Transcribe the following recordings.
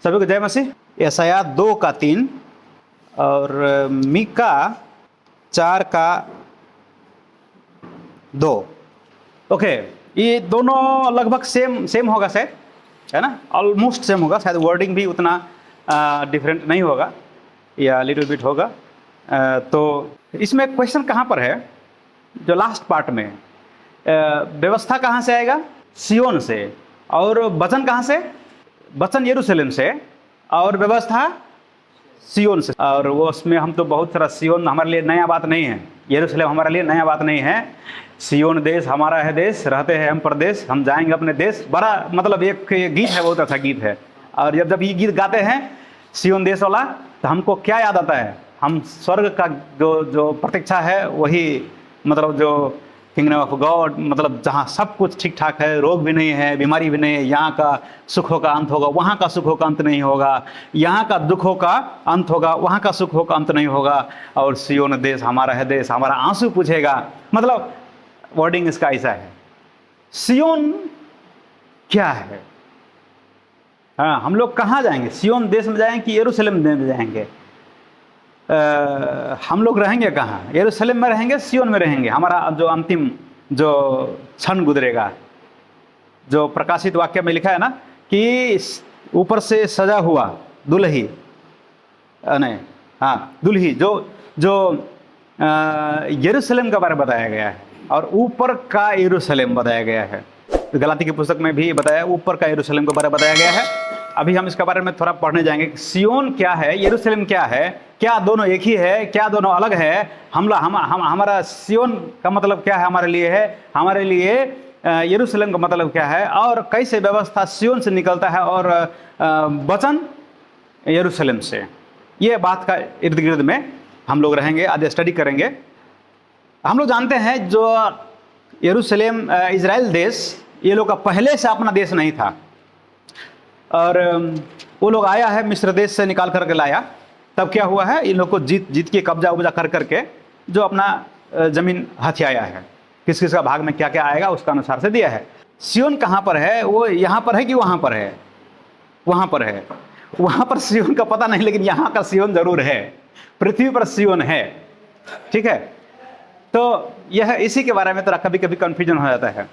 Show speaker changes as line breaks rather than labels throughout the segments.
सभी को जय मसीह। यशायाह 2:3 और मीका 4:2। ओके, ये दोनों लगभग सेम होगा शायद, है ना, ऑलमोस्ट सेम होगा, शायद वर्डिंग भी उतना डिफरेंट नहीं होगा या लिटिल बिट होगा। तो इसमें क्वेश्चन कहाँ पर है, जो लास्ट पार्ट में व्यवस्था कहाँ से आएगा? सियोन से। और वचन कहाँ से? वचन यरूशलेम से और व्यवस्था सियोन से। और वो उसमें हम तो बहुत सारा, सियोन हमारे लिए नया बात नहीं है, यरूशलेम हमारे लिए नया बात नहीं है। सियोन देश हमारा है देश, रहते हैं हम परदेश, हम जाएंगे अपने देश। बड़ा मतलब एक गीत है, बहुत अच्छा गीत है। और जब ये गीत गाते हैं सियोन देश वाला, तो हमको क्या याद आता है? हम स्वर्ग का जो प्रतीक्षा है, वही मतलब जो किंगडम ऑफ गॉड, मतलब जहाँ सब कुछ ठीक ठाक है, रोग भी नहीं है, बीमारी भी नहीं है, यहाँ का सुखों का अंत होगा, वहाँ का सुखों का अंत नहीं होगा, यहाँ का दुखों का अंत होगा, वहाँ का सुखों का अंत नहीं होगा। और सियोन देश हमारा है देश, हमारा आंसू पूछेगा। मतलब वर्डिंग इसका ऐसा है। सियोन क्या है? हाँ, हम लोग कहाँ जाएंगे? सियोन देश में जाएंगे कि यरूशलेम में जाएंगे? हम लोग रहेंगे कहाँ? यरूशलेम में रहेंगे, सियोन में रहेंगे? हमारा जो अंतिम जो क्षण गुजरेगा, जो प्रकाशित वाक्य में लिखा है ना कि ऊपर से सजा हुआ दुल्ही, नहीं, हाँ, दुल्ही जो यरूशलेम के बारे में बताया गया है, और ऊपर का यरूशलेम बताया गया है। गलाती की पुस्तक में भी बताया, ऊपर का यरूशलेम के बारे में बताया गया है। अभी हम इसके बारे में थोड़ा पढ़ने जाएंगे। सियोन क्या है, यरूशलेम क्या है, क्या दोनों एक ही है, क्या दोनों अलग है? हमारा सियोन का मतलब क्या है हमारे लिए है, हमारे लिए यरूशलेम का मतलब क्या है, और कैसे व्यवस्था सियोन से निकलता है और वचन यरूशलेम से। ये बात का इर्द गिर्द में हम लोग रहेंगे, आज स्टडी करेंगे। हम लोग जानते हैं जो यरूशलेम इजराइल देश, ये लोग का पहले से अपना देश नहीं था, और वो लोग आया है मिस्र देश से निकाल करके लाया। तब क्या हुआ है, इन लोग को जीत के कब्जा उब्जा कर करके जो अपना जमीन हथियाया है, किस किस का भाग में क्या क्या आएगा उसका अनुसार से दिया है। सियोन कहाँ पर है? वो यहाँ पर है कि वहाँ पर है? वहाँ पर है। वहाँ पर सियोन का पता नहीं, लेकिन यहाँ का सियोन जरूर है, पृथ्वी पर सियोन है। ठीक है, तो यह इसी के बारे में तो कभी कभी कंफ्यूजन हो जाता है।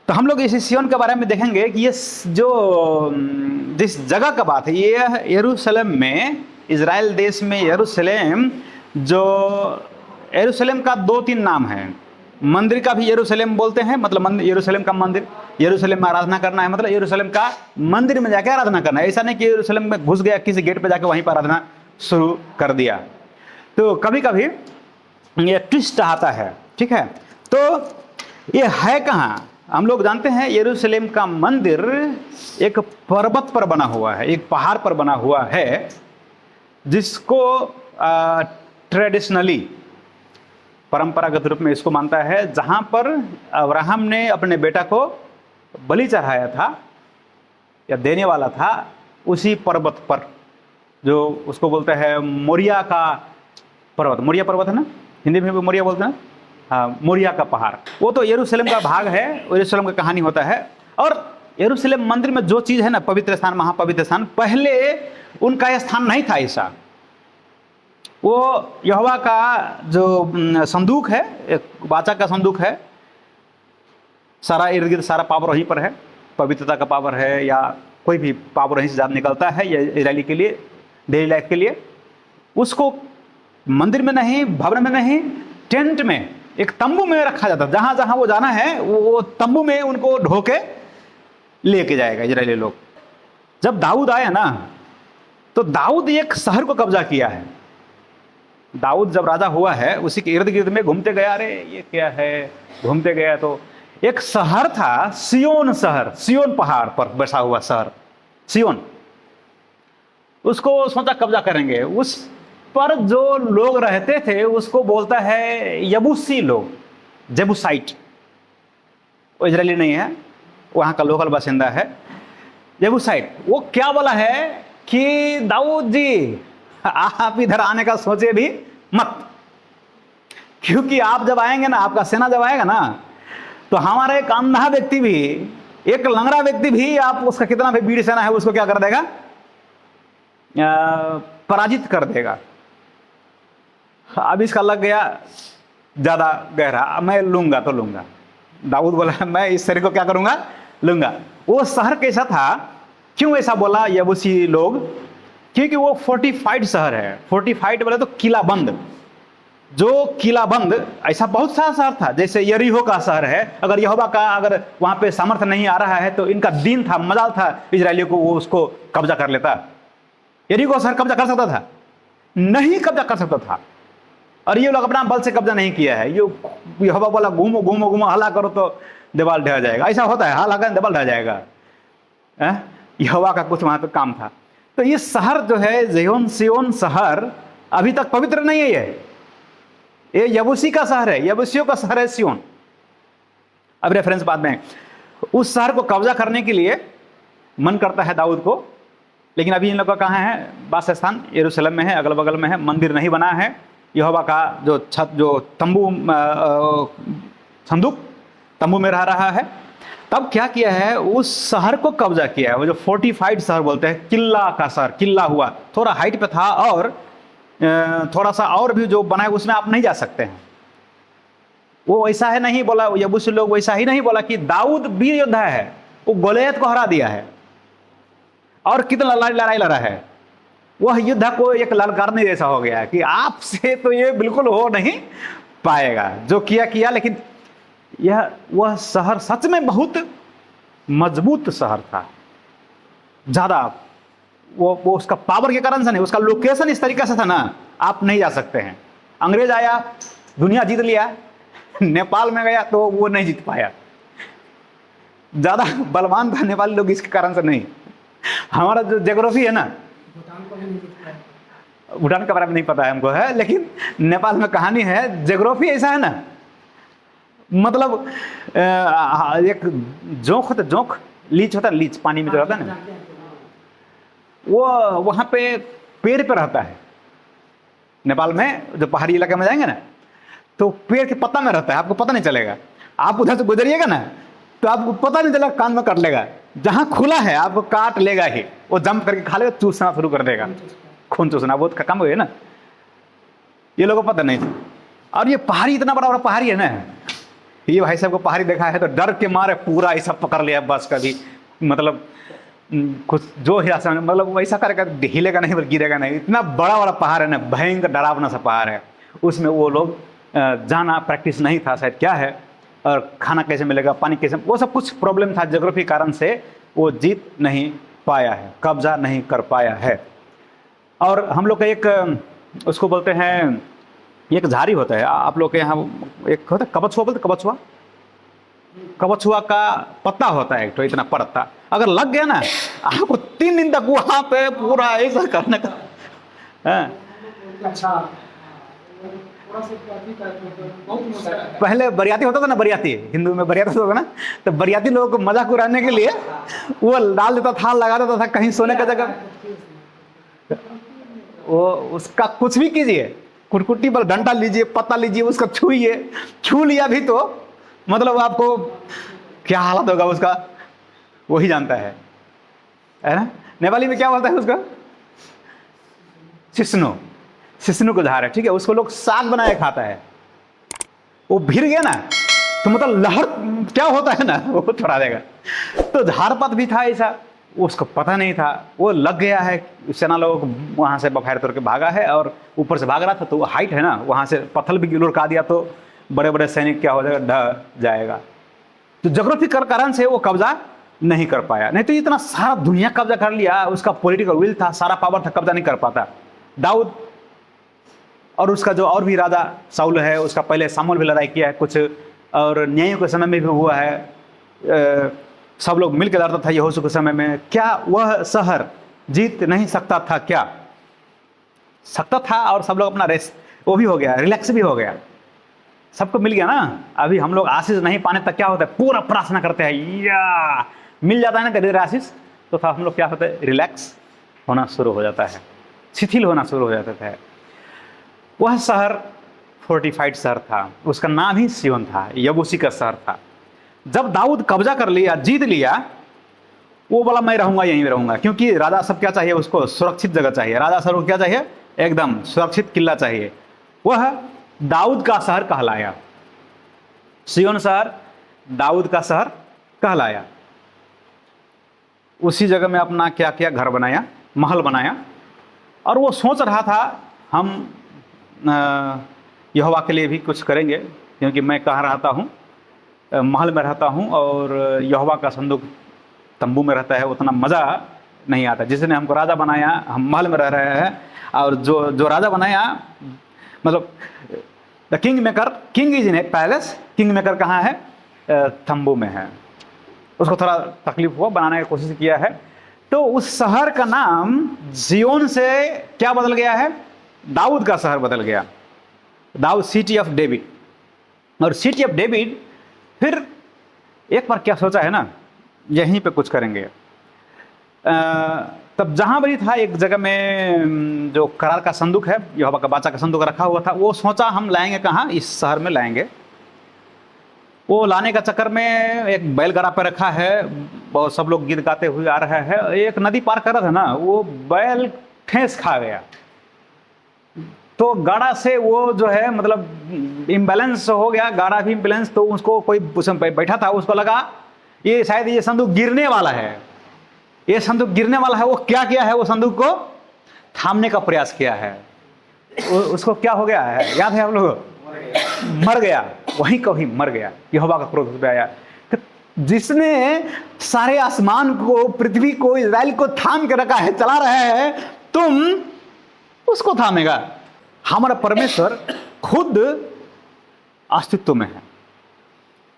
तो हम लोग इसी सियोन के बारे में देखेंगे कि ये जो जिस जगह का बात है, ये यरूशलेम में, इजराइल देश में यरूशलेम, जो यरूशलेम का 2-3 नाम है। मंदिर का भी यरूशलेम बोलते हैं, मतलब यरूशलेम का मंदिर, यरूशलेम में आराधना करना है, मतलब यरूशलेम का मंदिर में जाकर आराधना करना है। ऐसा नहीं कि यरूशलेम में घुस गया किसी गेट पे जाकर वहीं पर आराधना शुरू कर दिया। तो कभी कभी ये ट्विस्ट आता है। ठीक है, तो ये है कहाँ? हम लोग जानते हैं यरूशलेम का मंदिर एक पर्वत पर बना हुआ है, एक पहाड़ पर बना हुआ है, जिसको ट्रेडिशनली, परंपरागत रूप में इसको मानता है, जहां पर अब्राहम ने अपने बेटा को बलि चढ़ाया था या देने वाला था, उसी पर्वत पर, जो उसको बोलते हैं मोरिया का पर्वत। मोरिया पर्वत है ना, हिंदी में भी मोरिया बोलते हैं। हाँ, मोरिया का पहाड़, वो तो यरूशलेम का भाग है, यरूशलेम का कहानी होता है। और यरूशलेम मंदिर में जो चीज़ है ना, पवित्र स्थान, महापवित्र स्थान, पहले उनका यह स्थान नहीं था ऐसा। वो यहोवा का जो संदूक है, एक वाचा का संदूक है, सारा इर्द गिर्द सारा पावर वहीं पर है, पवित्रता का पावर है या कोई भी पावर वहीं से ज़्यादा निकलता है ये इजरायली के लिए, डेली लाइफ के लिए। उसको मंदिर में नहीं, भवन में नहीं, टेंट में, एक तंबू में रखा जाता है। जहां जहां वो जाना है वो तंबू में उनको ढोके लेके जाएगा इजरायली लोग। जब दाऊद आया ना, तो दाऊद एक शहर को कब्जा किया है। दाऊद जब राजा हुआ है, उसी के इर्द गिर्द में घूमते गया, अरे ये क्या है, घूमते गया तो एक शहर था, सियोन शहर, सियोन पहाड़ पर बसा हुआ शहर सियोन। उसको सोचा कब्जा करेंगे। उस पर जो लोग रहते थे उसको बोलता है यबूसी लोग, जेबूसाइट। वो इजरायली नहीं है, वहाँ का लोकल बासिंदा है, जेबूसाइट। वो क्या बोला है कि दाऊद जी, आप इधर आने का सोचे भी मत, क्योंकि आप जब आएंगे ना, आपका सेना जब आएगा ना, तो हमारा एक अंधा व्यक्ति भी एक लंगड़ा व्यक्ति भी आप उसका कितना भी वीर सेना है उसको क्या कर देगा, पराजित कर देगा। अब इसका लग गया ज्यादा गहरा, मैं लूंगा तो लूंगा। दाऊद बोला मैं इस शरीर को क्या करूंगा, लूंगा। वो शहर कैसा था, क्यों ऐसा बोला यबूसी लोग, क्योंकि वो फोर्टिफाइड शहर है। फोर्टिफाइड बोले तो किलाबंद, जो किलाबंद, ऐसा बहुत सारा शहर था। जैसे यरीहो का शहर है, अगर यहोवा का अगर वहां पे सामर्थ्य नहीं आ रहा है तो इनका दिन था, मजाल था इजरायलियों को, वो उसको कब्जा कर लेता। यरीहो शहर कब्जा कर सकता था? नहीं कब्जा कर सकता था। और ये लोग अपना बल से कब्जा नहीं किया है। ये यहोवा बोला घूमो घूमो घूमो, हला करो तो दीवार ढह जाएगा। ऐसा होता है, हला कर दीवार ढह जाएगा। यहोवा का कुछ वहां पे काम था। तो ये शहर जो है ज़िय्योन सिय्योन शहर अभी तक पवित्र नहीं है। ये यबूसी का शहर है, यबूसियों का शहर है सिय्योन। अब रेफरेंस बाद में, उस शहर को कब्जा करने के लिए मन करता है दाऊद को, लेकिन अभी इन लोगों का कहाँ है वास स्थान? यरूशलेम में है, अगल बगल में है, मंदिर नहीं बना है। यहोवा का जो छत, जो तंबू, संदूक तंबू में रह रहा है। तब क्या किया है, उस शहर को कब्जा किया है। वो जो फोर्टिफाइड शहर बोलते हैं, किला का शहर, किला हुआ, थोड़ा हाइट पे था और थोड़ा सा और भी जो बना है उसमें आप नहीं जा सकते हैं। वो वैसा है नहीं बोला, यबूसी लोग वैसा ही नहीं बोला कि दाऊद वीर योद्धा है, वो गोलियत को हरा दिया है और कितना लड़ाई लड़ा है। वह युद्ध को एक ललकारने जैसा हो गया कि आपसे तो ये बिल्कुल हो नहीं पाएगा। जो किया किया, लेकिन यह वह शहर सच में बहुत मजबूत शहर था। ज्यादा वो उसका पावर के कारण से नहीं, उसका लोकेशन इस तरीके से था ना, आप नहीं जा सकते हैं। अंग्रेज आया, दुनिया जीत लिया, नेपाल में गया तो वो नहीं जीत पाया। ज्यादा बलवान था नेपाली लोग इसके कारण से नहीं। हमारा जो ज्योग्राफी है ना, भूटान के बारे में नहीं पता है हमको है, लेकिन नेपाल में कहानी है, ज्योग्राफी ऐसा है ना, मतलब एक जोंक होता, जोंक लीच होता है, लीच पानी में जो रहता है ना, वो वहां पे पेड़ पे रहता है। नेपाल में जो पहाड़ी इलाके में जाएंगे ना, तो पेड़ के पत्ता में रहता है, आपको पता नहीं चलेगा। आप उधर से गुजरिएगा ना तो आपको पता नहीं चलेगा, कान में काट लेगा। जहां खुला है आपको काट लेगा ही, वो जंप करके खा लेगा, चूसना शुरू कर देगा, खून चूसना बहुत काम हो गया ना। ये लोगों को पता नहीं था। और ये पहाड़ी इतना बड़ा बड़ा पहाड़ी है ना, ये भाई साहब को पहाड़ी देखा है तो डर के मारे पूरा ऐसा पकड़ लिया बस, कभी मतलब कुछ जो हिला, मतलब वैसा करेगा, हिलेगा नहीं और गिरेगा नहीं। इतना बड़ा बड़ा पहाड़ है ना, भयंकर डरावना सा पहाड़ है। उसमें वो लोग जाना प्रैक्टिस नहीं था शायद, क्या है, और खाना कैसे मिलेगा, पानी कैसे, वो सब कुछ प्रॉब्लम था। ज्योग्राफी कारण से वो जीत नहीं पाया है, कब्जा नहीं कर पाया है। और हम लोग का एक उसको बोलते हैं, एक झाड़ी होता है आप लोग के यहाँ, एक होता है कबछुआ, बोलते कबछुआ, कबछुआ का पत्ता होता है एक तो इतना पड़ता, अगर लग गया ना आपको 3 दिन तक वहां पे पूरा ऐसा करने का। पहले बरियाती होता था ना, बरियाती हिंदू में बरियाती होता था ना, तो बरियाती लोगों को मजाक उड़ाने के लिए वो डाल देता था, लगा देता था कहीं सोने का जगह। वो उसका कुछ भी कीजिए, कुटकुटी पर डंडा लीजिए, पत्ता लीजिए, उसका छूइए, छू लिया भी तो मतलब आपको क्या हालत होगा उसका, वही जानता है ना। नेपाली में क्या बोलता है उसका, सिस्नो, सिस्नो को झाड़ है, ठीक है, उसको लोग साग बनाए खाता है। वो भिड़ गया ना तो मतलब लहर क्या होता है ना, वो छोड़ा देगा। तो झाड़पत भी था ऐसा, उसको पता नहीं था, वो लग गया है। सेना लोग वहां से बफायर तोड़ के भागा है, और ऊपर से भाग रहा था तो वो हाइट है ना, वहां से पत्थर भी लुढ़का दिया तो बड़े बड़े सैनिक क्या हो जाएगा, ढह जाएगा। तो ज्योग्राफी के कारण से वो कब्जा नहीं कर पाया, नहीं तो इतना सारा दुनिया कब्जा कर लिया। उसका पॉलिटिकल विल था, सारा पावर था, कब्जा नहीं कर पाता। दाऊद और उसका जो और भी राजा साउल है, उसका पहले सामुएल भी लड़ाई किया है कुछ, और न्यायों के समय में भी हुआ है। सब लोग मिलकर लड़ता था यहोशू के समय में। क्या वह शहर जीत नहीं सकता था? क्या सकता था, और सब लोग अपना रेस्ट वो भी हो गया, रिलैक्स भी हो गया, सबको मिल गया ना। अभी हम लोग आशीष नहीं पाने तक क्या होता है, पूरा प्रार्थना करते हैं, या मिल जाता है ना कभी आशीष, तो हम लोग क्या होता है, रिलैक्स होना शुरू हो जाता है, शिथिल होना शुरू हो जाता है। वह शहर फोर्टिफाइड शहर था, उसका नाम ही सिय्योन था, यबूसी का शहर था। जब दाऊद कब्जा कर लिया, जीत लिया, वो बोला मैं रहूंगा, यहीं रहूंगा, क्योंकि राजा सब क्या चाहिए उसको, सुरक्षित जगह चाहिए। राजा सब को क्या चाहिए, एकदम सुरक्षित किला चाहिए। वह दाऊद का शहर कहलाया, सिय्योन शहर दाऊद का शहर कहलाया। उसी जगह में अपना क्या किया, घर बनाया, महल बनाया, और वो सोच रहा था हम यहोवा के लिए भी कुछ करेंगे, क्योंकि मैं कहाँ रहता हूँ, महल में रहता हूँ, और यहोवा का संदूक तंबू में रहता है, उतना मज़ा नहीं आता। जिसने हमको राजा बनाया, हम महल में रह रहे हैं, और जो राजा बनाया, मतलब the king maker, king is in A palace, king maker कहाँ है, तंबू में है। उसको थोड़ा तकलीफ हुआ, बनाने की कोशिश किया है। तो उस शहर का नाम सिय्योन से क्या बदल गया है, दाऊद का शहर बदल गया, दाऊद, सिटी ऑफ डेविड। और सिटी ऑफ डेविड फिर एक बार क्या सोचा है ना, यहीं पे कुछ करेंगे। तब जहां बड़ी था एक जगह में जो करार का संदूक है, यहोवा का वाचा का संदूक रखा हुआ था, वो सोचा हम लाएंगे कहाँ, इस शहर में लाएंगे। वो लाने का चक्कर में एक बैलगाड़ा पे रखा है, बहुत सब लोग गीत गाते हुए आ रहे हैं। एक नदी पार कर रहा था ना, वो बैल ठेस खा गया, तो गाड़ा से वो जो है मतलब इम्बैलेंस हो गया, गाड़ा भी इम्बैलेंस। तो उसको कोई उसमें बैठा था, उसको लगा ये शायद ये संदूक गिरने वाला है, ये संदूक गिरने वाला है। वो क्या किया है, वो संदूक को थामने का प्रयास किया है। उसको क्या हो गया है, याद है आप लोग, मर गया, वहीं का वहीं मर गया। यहोवा का क्रोध उस पे आया, जिसने सारे आसमान को, पृथ्वी को, इजराइल को थाम के रखा है, चला रहा है, तुम उसको थामेगा। हमारा परमेश्वर खुद अस्तित्व में है,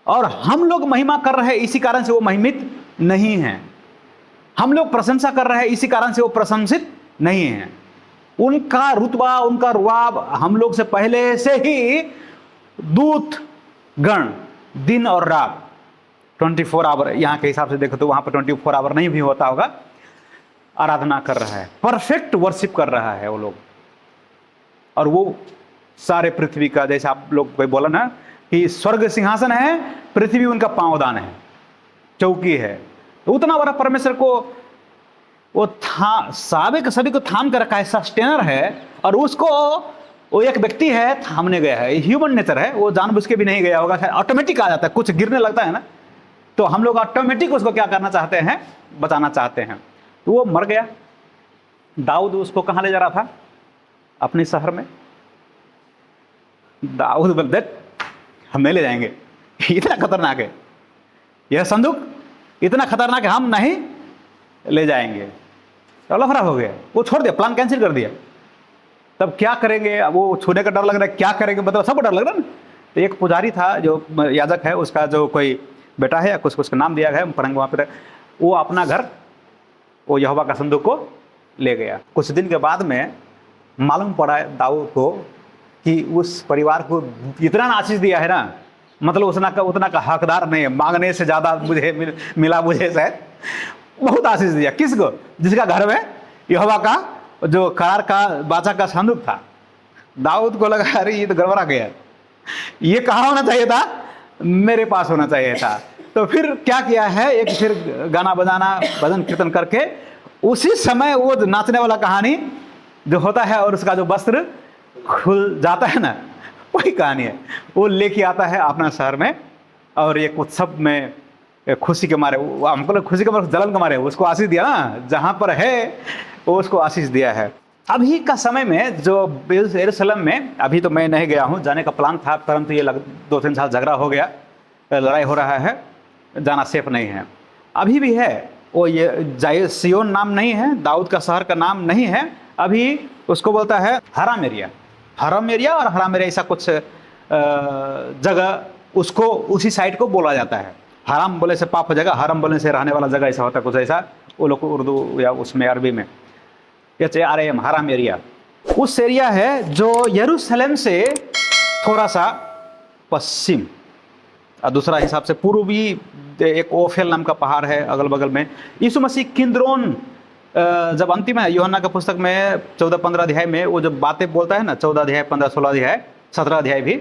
और हम लोग महिमा कर रहे हैं, इसी कारण से वो महिमित नहीं है। हम लोग प्रशंसा कर रहे हैं, इसी कारण से वो प्रशंसित नहीं है। उनका रुतबा, उनका रुआब हम लोग से पहले से ही दूत गण दिन और रात 24 आवर, यहाँ के हिसाब से देखो तो वहाँ पर 24 आवर नहीं भी होता होगा, आराधना कर रहा है, परफेक्ट वर्शिप कर रहा है वो लोग। और वो सारे पृथ्वी का, जैसे आप लोग कोई बोला ना कि स्वर्ग सिंहासन है, पृथ्वी उनका पांवदान है, चौकी है। तो उतना बड़ा परमेश्वर को वो सभी को थाम कर रखा है, सस्टेनर है, और उसको वो एक व्यक्ति है थामने गया है। ह्यूमन नेचर है, वो जानबूझ के भी नहीं गया होगा, ऑटोमेटिक आ जाता है। कुछ गिरने लगता है ना, तो हम लोग ऑटोमेटिक उसको क्या करना चाहते हैं, बचाना चाहते हैं। तो वो मर गया। दाऊद उसको कहाँ ले जा रहा था, अपने शहर में। दाऊद बोलते हम नहीं ले जाएंगे, इतना खतरनाक है यह संदूक, इतना खतरनाक है, हम नहीं ले जाएंगे। तो लफड़ा हो गया, वो छोड़ दिया, प्लान कैंसिल कर दिया। तब क्या करेंगे, अब वो छूने का डर लग रहा है, क्या करेंगे, मतलब सबको डर लग रहा है ना। तो एक पुजारी था जो याजक है, उसका जो कोई बेटा है या कुछ उसका नाम दिया गया है, पढ़ेंगे वहाँ पर, वो अपना घर वो यहोवा का संदूक को ले गया। कुछ दिन के बाद में मालूम पड़ा दाऊद को कि उस परिवार को इतना आशीष दिया है ना, मतलब उतना का हकदार नहीं है, मांगने से ज़्यादा मुझे मिला, मुझे शायद बहुत आशीष दिया। किसको, जिसका घर में यहोवा का जो करार का वाचा का संदूक था। दाऊद को लगा अरे ये तो गड़बड़ा गया, ये कहाँ होना चाहिए था, मेरे पास होना चाहिए था। तो फिर क्या किया है, एक फिर गाना बजाना, भजन कीर्तन करके उसी समय वो नाचने वाला कहानी जो होता है और उसका जो वस्त्र खुल जाता है ना, वही कहानी है। वो लेके आता है अपना शहर में, और एक उत्सव में खुशी के मारे, हमको खुशी के मारे, जलन के मारे उसको आशीष दिया ना, जहाँ पर है वो उसको आशीष दिया है। अभी का समय में जो यरूशलेम में, अभी तो मैं नहीं गया हूँ, जाने का प्लान था, परंतु ये 2-3 साल झगड़ा हो गया, लड़ाई हो रहा है, जाना सेफ नहीं है। अभी भी है वो, ये सिय्योन नाम नहीं है, दाऊद का शहर का नाम नहीं है, अभी उसको बोलता है हराम एरिया। हराम एरिया और हराम एरिया ऐसा कुछ जगह उसको उसी साइड को बोला जाता है। हराम बोले से पाप हो जाएगा, हराम बोलने से रहने वाला जगह ऐसा होता है, कुछ ऐसा वो लोग उर्दू या उसमें अरबी में HARAM, हराम एरिया। उस एरिया है जो यरूशलेम से थोड़ा सा पश्चिम, और दूसरा हिसाब से पूर्वी एक ओफेल नाम का पहाड़ है अगल बगल में। यीशु मसीह किंद्रोन जब अंतिम है यूहन्ना का पुस्तक में 14-15 अध्याय में वो जब बातें बोलता है ना, 14 अध्याय, 15-16 अध्याय, 17 अध्याय भी,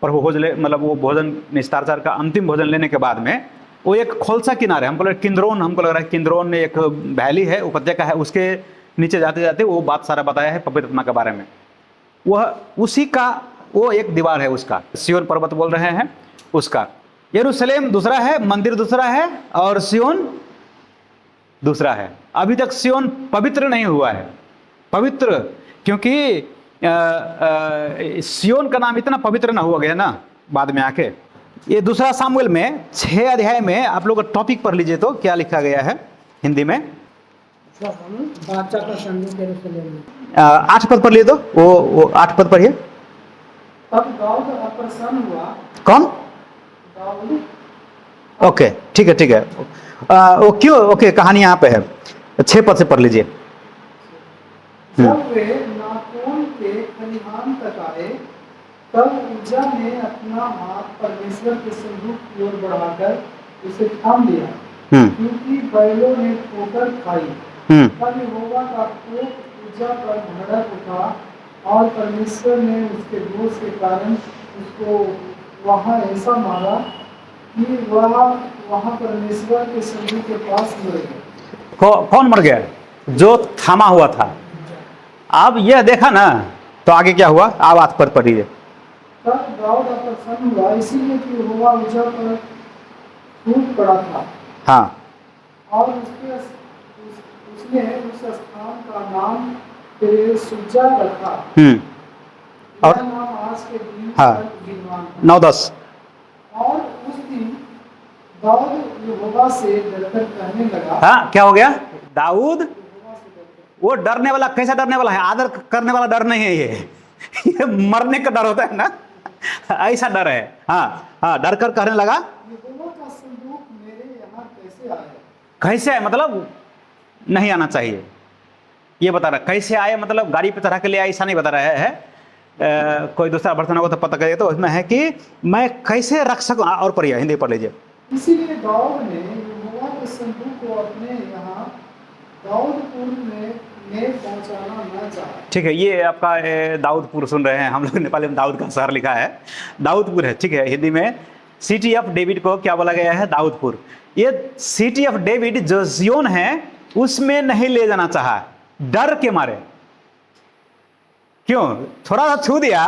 प्रभु भोज ले मतलब वो भोजन निस्तारचार का अंतिम भोजन लेने के बाद में वो एक खोलसा किनारे, हमको लग किंद्रोन, हमको लग रहा है किंद्रोन में एक वैली है, उपत्यका है, उसके नीचे जाते जाते वो बात सारा बताया है पवित्र आत्मा के बारे में। वह उसी का वो एक दीवार है उसका, सिय्योन पर्वत बोल रहे हैं उसका। यरूशलेम दूसरा है, मंदिर दूसरा है, और सिय्योन दूसरा है। अभी तक सिय्योन पवित्र नहीं हुआ है, पवित्र, क्योंकि सिय्योन का नाम इतना पवित्र ना हुआ गया ना बाद में आके। ये दूसरा सामुएल में 6 अध्याय में आप लोग टॉपिक पढ़ लीजिए तो क्या लिखा गया है हिंदी में।
बादशाह का संदूक यरूशलेम में।
8 पद पढ़ लिए तो वो 8 पद पढ़िए।
तब दाऊद अप्रसन्न हुआ।
कौन?
दाऊद।
ओके ठीक है ठीक है। वो क्यों? ओके कहानी यहाँ पे है, 6 पद से पढ़ लीजिए।
जब वे नाकोन के खलिहान तक आए, तब उज्जा ने अपना हाथ परमेश्वर के संदूक की ओर बढ़ाकर उसे थाम लिया, क्योंकि बैलों ने ठोकर खाई। तब यहोवा का कोप उज्जा पर भड़क उठा, और परमेश्वर ने उसके दोष के कारण उसको वहाँ ऐसा मारा कि वह वहाँ परमेश्वर के संदूक के पास मर गया।
कौन मर गया? जो थामा हुआ था। अब यह देखा ना तो आगे क्या हुआ, आप 8 पद पढ़िए।
तब दाऊद अप्रसन्न हुआ, इसीलिए कि यहोवा उज्जा पर टूट पड़ा था।
हाँ,
और उसने उस स्थान का नाम पेरेसुज्जा रखा।
और
यह नाम आज के दिन
हाँ,
तक विद्यमान है।
9-10।
और उस दिन दाऊद यहोवा से डरकर कहने लगा।
हाँ, क्या हो गया? दाऊद वो डरने वाला, कैसा डरने वाला है? आदर करने वाला डर नहीं है ये मरने का डर होता है ना, ऐसा डर है। हाँ हाँ, डर कर कहने लगा,
यहोवा का संदूक मेरे यहाँ कैसे आया?
कैसे आए मतलब नहीं आना चाहिए, ये बता रहा। कैसे आए मतलब गाड़ी पे चढ़ा के ले आए, ऐसा नहीं बता रहा है। कोई दूसरा बर्तन होगा तो पता करिए, तो उसमें है कि मैं कैसे रख सकूं। और पढ़िए, हिंदी पढ़ लीजिए।
इसीलिए दाऊद ने यहोवा के संदूक को अपने यहाँ दाऊदपुर में पहुंचाना न चाहा। ठीक
है, ये आपका दाऊदपुर सुन रहे हैं हम लोग, नेपाली में दाऊद का शहर लिखा है, दाऊदपुर है। ठीक है, हिंदी में सिटी ऑफ डेविड को क्या बोला गया है? दाऊदपुर। ये सिटी ऑफ डेविड जो सिय्योन है उसमें नहीं ले जाना चाहा, डर के मारे। क्यों? थोड़ा सा छू दिया,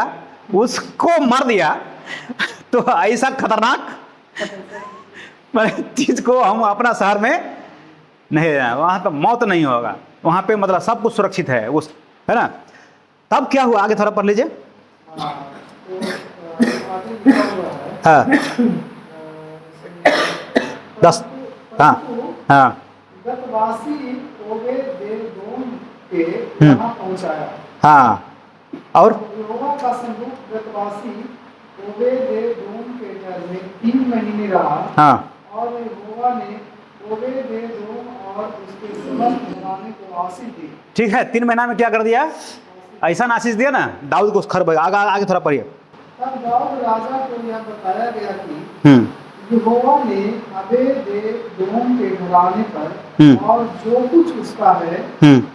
उसको मार दिया, तो ऐसा खतरनाक चीज को हम अपना शहर में नहीं, वहां पर मौत नहीं होगा, वहां पे मतलब सब कुछ सुरक्षित है उस, है ना। तब क्या हुआ आगे थोड़ा पढ़ लीजिए। हाँ 10। हाँ हाँ,
गतवासी ओबेदेदोम के यहाँ पहुंचाया।
हाँ, और
यहोवा का संदूक गतवासी ओबेदेदोम के घर में 3 महीने रहा।
हाँ,
और यहोवा ने ओबेदेदोम और उसके समस्त घराने को आशीष दी।
ठीक है, 3 महीना में क्या कर दिया? ऐसा आशीष दिया ना दाऊद को खर। आगे थोड़ा पढ़िए।
तब दाऊद राजा को यह बताया गया कि यहोवा ने ओबेदेदोम के घराने पर और जो कुछ उसका है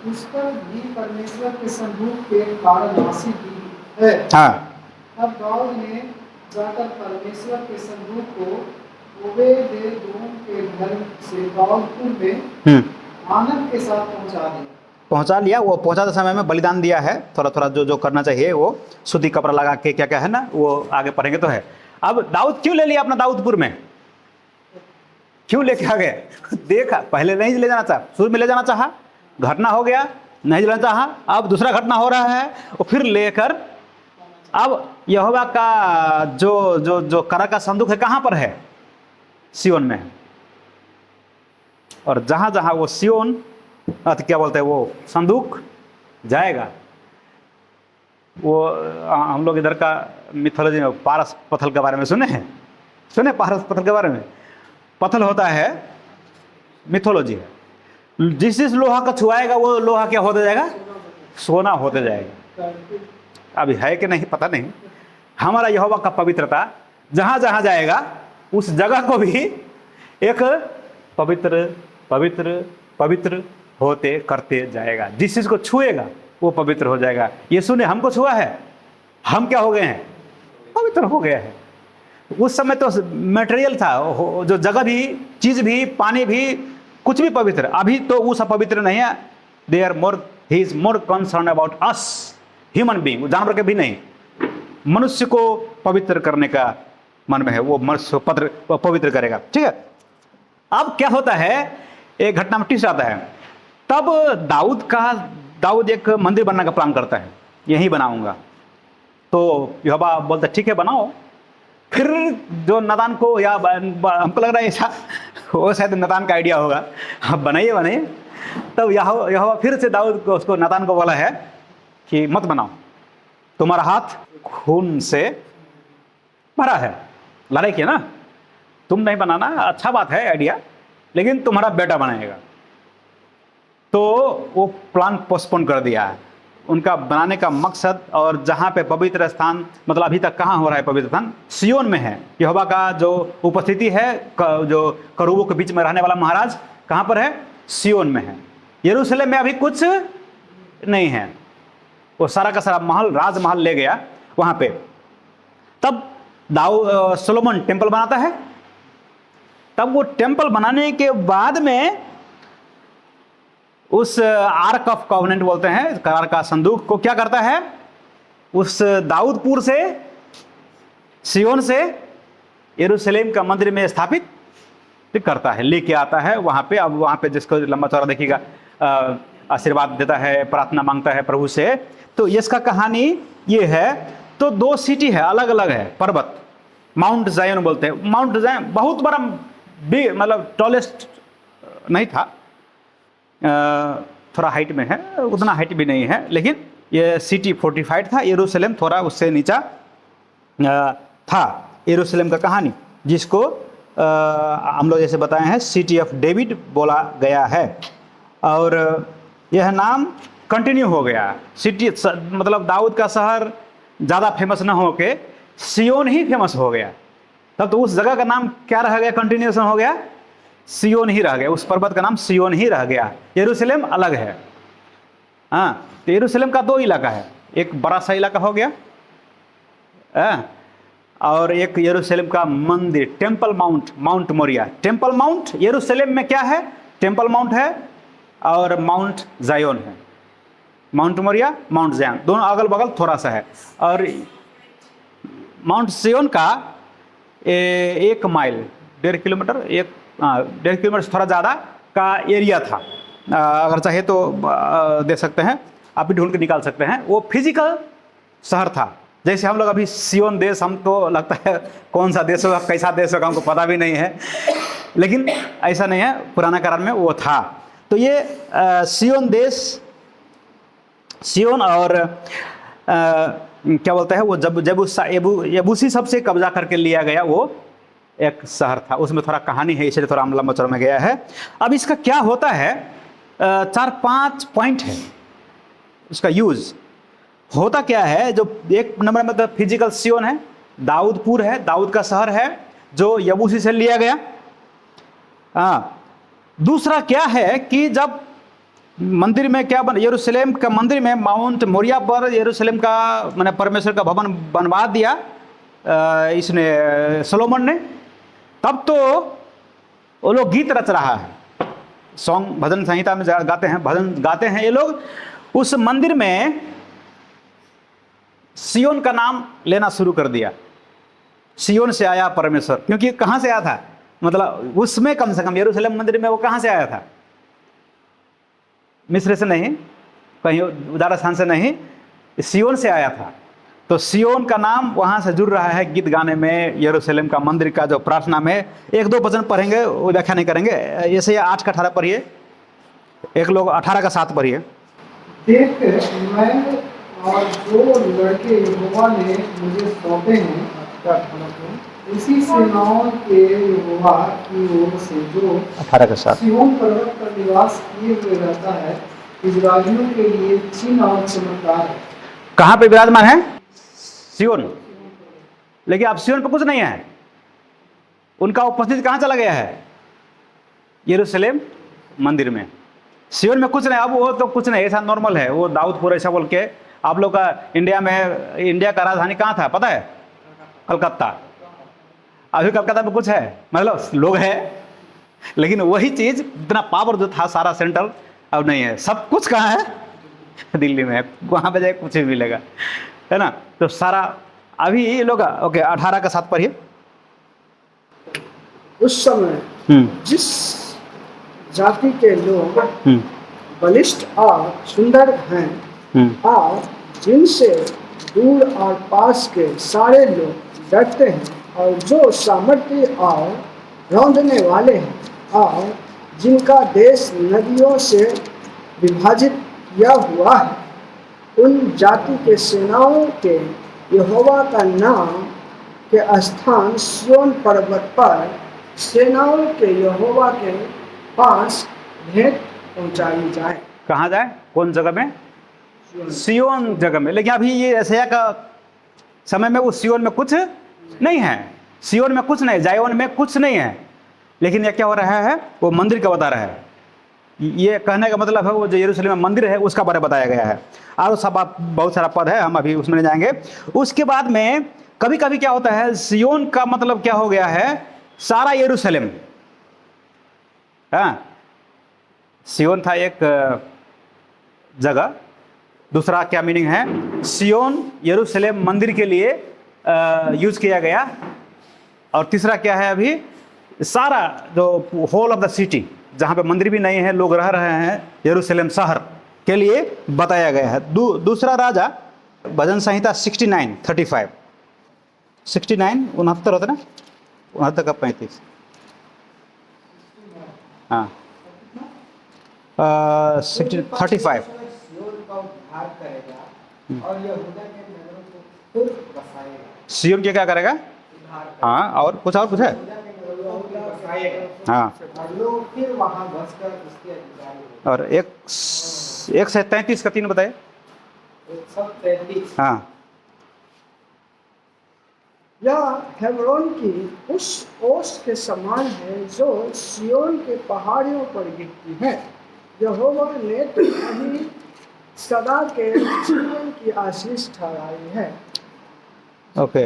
उस पर भी परमेश्वर के संदूक के कारण आशीष दी है।
हाँ,
तब दाऊद ने जाकर परमेश्वर के संदूक को ओबेदेदोम के घर से दाऊदपुर में आनंद के साथ पहुंचा लिया। वो पहुंचाते समय में बलिदान दिया है, थोड़ा थोड़ा जो जो करना चाहिए वो सूती कपड़ा लगा के क्या क्या है ना, वो आगे पढ़ेंगे तो है। अब दाऊद क्यों ले लिया अपना दाऊदपुर में? क्यों लेके आ गए? देखा पहले नहीं ले जाना चाहा, शुरू में ले जाना चाहा, घटना हो गया, नहीं लेना चाहा, अब दूसरा घटना हो रहा है, वो फिर लेकर अब यहोवा का जो जो जो करा का संदूक है कहाँ पर है? सिय्योन में। और जहां जहां वो सिय्योन क्या बोलते हैं वो संदूक जाएगा, वो हम लोग इधर का मिथोलॉजी में पारस पत्थर के बारे में सुने हैं? सुने पारस पत्थर के बारे में? पत्थर होता है, मिथोलॉजी है, जिस जिस लोहा का छुआएगा वो लोहा क्या होते जाएगा? सोना होते जाएगा। अभी है कि नहीं पता नहीं। हमारा यहोवा का पवित्रता जहां जहां जाएगा उस जगह को भी एक पवित्र पवित्र पवित्र होते करते जाएगा। जिस चीज को छुएगा वो पवित्र हो जाएगा। यीशु ने हमको छुआ है, हम क्या हो गए हैं? पवित्र
पवित्र हो गया है। उस समय तो मटेरियल था, जो जगह भी, चीज भी, पानी भी, कुछ भी पवित्र। अभी तो वो सब पवित्र नहीं है। They are more, he is more concern about us human being, जानवर के भी नहीं, मनुष्य को पवित्र करने का मन में है, वो मनुष्य को पवित्र करेगा। ठीक है, अब क्या होता है, एक घटना में ट्विस्ट आता है। तब दाऊद एक मंदिर बनाने का प्लान करता है, यही बनाऊंगा। तो यहोवा बोलता ठीक है बनाओ। फिर जो नातान को, या हमको लग रहा है ऐसा, वो शायद नातान का आइडिया होगा, आप बनाइए। तब यहोवा फिर से दाऊद को, उसको, नातान को बोला है कि मत बनाओ, तुम्हारा हाथ खून से भरा है। लड़ाई किया ना, तुम नहीं बनाना, अच्छा बात है आइडिया, लेकिन तुम्हारा बेटा बनाएगा। तो वो प्लान पोस्टपोन कर दिया है। उनका बनाने का मकसद, और जहाँ पे पवित्र स्थान, मतलब अभी तक कहाँ हो रहा है पवित्र स्थान, सियोन में है। यहोवा का जो उपस्थिति है, जो करूबों के बीच में रहने वाला महाराज कहाँ पर है, सियोन में है। यरूशलेम में अभी कुछ नहीं है। वो सारा का सारा महल, राजमहल ले गया वहाँ पे। तब सोलोमन टेम्पल बनाता है। तब वो टेम्पल बनाने के बाद में उस आर्क ऑफ कॉवेनेंट बोलते हैं, करार का संदूक को क्या करता है, उस दाऊदपुर से, सियोन से यरूशलेम का मंदिर में स्थापित करता है, लेके आता है वहाँ पे। अब वहाँ पे जिसको लंबा चौड़ा देखिएगा, आशीर्वाद देता है, प्रार्थना मांगता है प्रभु से। तो इसका कहानी ये है। तो 2 सिटी है, अलग अलग है, पर्वत, माउंट जायन बोलते हैं। माउंट जायन बहुत बड़ा, मतलब टॉलेस्ट नहीं था, थोड़ा हाइट में है, उतना हाइट भी नहीं है, लेकिन ये सिटी फोर्टिफाइड था। यरूशलेम थोड़ा उससे नीचा था। यरूशलेम का कहानी, जिसको हम लोग जैसे बताए हैं, सिटी ऑफ डेविड बोला गया है। और यह नाम कंटिन्यू हो गया। सिटी मतलब दाऊद का शहर ज़्यादा फेमस ना हो के सियोन ही फेमस हो गया। तब तो उस जगह का नाम क्या रह गया, कंटिन्यूएशन हो गया, सियोन ही रह गया। उस पर्वत का नाम सियोन ही रह गया। यरूशलेम अलग है। हाँ, तो यरूशलेम का 2 इलाका है, एक बड़ा सा इलाका हो गया, और एक यरूशलेम का मंदिर, temple mount, mount Moriah. Temple mount यरूशलेम में क्या है, टेम्पल माउंट है और माउंट जायोन है। माउंट मोरिया, माउंट जायोन, दोनों अगल बगल थोड़ा सा है। और माउंट सियोन का 1 माइल, 1.5 किलोमीटर, 1.5 किलोमीटर से थोड़ा ज़्यादा का एरिया था। अगर चाहे तो दे सकते हैं, आप भी ढूंढ के निकाल सकते हैं। वो फिजिकल शहर था। जैसे हम लोग अभी सियोन देश, हमको लगता है कौन सा देश होगा, कैसा देश होगा, हमको पता भी नहीं है, लेकिन ऐसा नहीं है, पुराना करार में वो था। तो ये सियोन देश, सियोन और क्या बोलते हैं वो, जब यबूसी सबसे कब्जा करके लिया गया, वो एक शहर था। उसमें थोड़ा कहानी है, इसलिए थोड़ा लंबा चौड़ा में गया है। अब इसका क्या होता है, 4-5 पॉइंट है उसका यूज। होता क्या है, जो 1 नंबर में तो फिजिकल सियोन है, दाऊदपुर है, दाऊद का शहर है जो यबूसी से लिया गया। दूसरा क्या है कि जब मंदिर में क्या यरूशलेम का मंदिर में, माउंट मोरिया पर यरूशलेम का, मैंने परमेश्वर का भवन बनवा दिया इसने, सोलोमन ने। तब तो वो लोग गीत रच रहा है, सॉन्ग, भजन संहिता में गाते हैं, भजन गाते हैं ये लोग। उस मंदिर में सियोन का नाम लेना शुरू कर दिया। सियोन से आया परमेश्वर, क्योंकि कहाँ से आया था, मतलब उसमें कम से कम यरूशलेम मंदिर में वो कहाँ से आया था, मिस्र से नहीं, कहीं उदार स्थान से नहीं, सियोन से आया था। तो सियोन का नाम वहाँ से जुड़ रहा है गीत गाने में। यरूशलेम का मंदिर का जो प्रार्थना में 1-2 वचन पढ़ेंगे, वो व्याख्या नहीं करेंगे। जैसे 8 का 18 पढ़िए, एक लोग 18 का 7 पढ़िए।
देख, मैं और जो लड़के यहोवा ने मुझे सौंपे हैं, इसी सेनाओं के यहोवा की ओर से, जो
18 का 7,
सिय्योन पर्वत पर निवास किए हुए रहता है, इजराइलियों के लिए चिन्ह और चमत्कार है।
कहाँ पे विराजमान है, सियोन। लेकिन अब सियोन पर कुछ नहीं है, उनका उपस्थिति कहाँ चला गया है, यरूशलेम मंदिर में। सियोन में कुछ नहीं, अब वो तो कुछ नहीं, ऐसा नॉर्मल है। वो दाऊदपुर ऐसा बोल के, आप लोग का इंडिया में, इंडिया का राजधानी कहाँ था पता है, कलकत्ता। अभी कलकत्ता में कुछ है, मतलब लोग हैं, लेकिन वही चीज इतना पावर जो था सारा सेंट्रल अब नहीं है। सब कुछ कहाँ है? दिल्ली में है। वहां पे जाए कुछ भी मिलेगा, है ना। तो सारा अभी ये लोग ओके 18 के साथ पढ़िए।
उस समय जिस जाति के लोग बलिष्ठ और सुंदर हैं और जिनसे दूर और पास के सारे लोग डरते हैं, और जो सामर्थ्य और रौंदने वाले हैं, और जिनका देश नदियों से विभाजित किया हुआ है, उन जाति के सेनाओं के यहोवा का नाम के स्थान सिय्योन पर्वत पर सेनाओं के यहोवा के पास भेंट पहुंचाई जाए।
कहाँ जाए? कौन जगह में? सिय्योन जगह में। लेकिन अभी ये यशायाह का समय में उस सिय्योन में कुछ नहीं है, सिय्योन में कुछ नहीं, जायोन में कुछ नहीं है। लेकिन ये क्या हो रहा है? वो मंदिर का बता रहा है। ये कहने का मतलब है वो जो यरूशलेम में मंदिर है उसका बारे में बताया गया है। और सब बहुत सारा पद है, हम अभी उसमें नहीं जाएंगे। उसके बाद में कभी कभी क्या होता है, सिय्योन का मतलब क्या हो गया है? सारा यरूशलेम। हाँ, सिय्योन था एक जगह। दूसरा क्या मीनिंग है? सिय्योन यरूशलेम मंदिर के लिए यूज किया गया। और तीसरा क्या है? अभी सारा जो होल ऑफ द सिटी, जहाँ पे मंदिर भी नहीं है, लोग रह रहे हैं, यरूशलेम शहर के लिए बताया गया है। दूसरा राजा भजन संहिता 69:35, 69 69 होता ना, 69 का 35। हाँ 35। सिय्योन के क्या करेगा? हाँ, और कुछ है? हाँ, और 1:33 का 3 बताए।
133।
हाँ,
यह हेब्रोन की उस ओस के समान है जो सिय्योन के पहाड़ियों पर गिरती है। यहोवा ने तुम्हें सदा के जीवन की आशीष ठहराई है।
ओके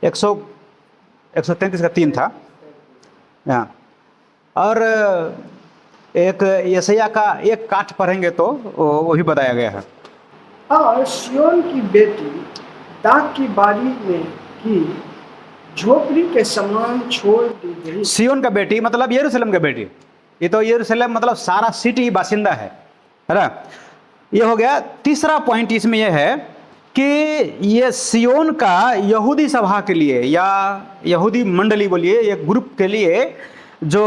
133 का 3 था। हाँ, और एक यशायाह का एक काठ पढ़ेंगे तो वो भी बताया गया है।
और सिय्योन की बेटी दाख की बारी में की झोपड़ी के समान छोड़ दी गई।
सिय्योन का बेटी मतलब यरूशलेम का बेटी। ये तो यरूशलेम मतलब सारा सिटी बासिंदा है ना। ये हो गया। तीसरा पॉइंट इसमें यह है कि ये सिय्योन का यहूदी सभा के लिए या यहूदी मंडली बोलिए, एक ग्रुप के लिए जो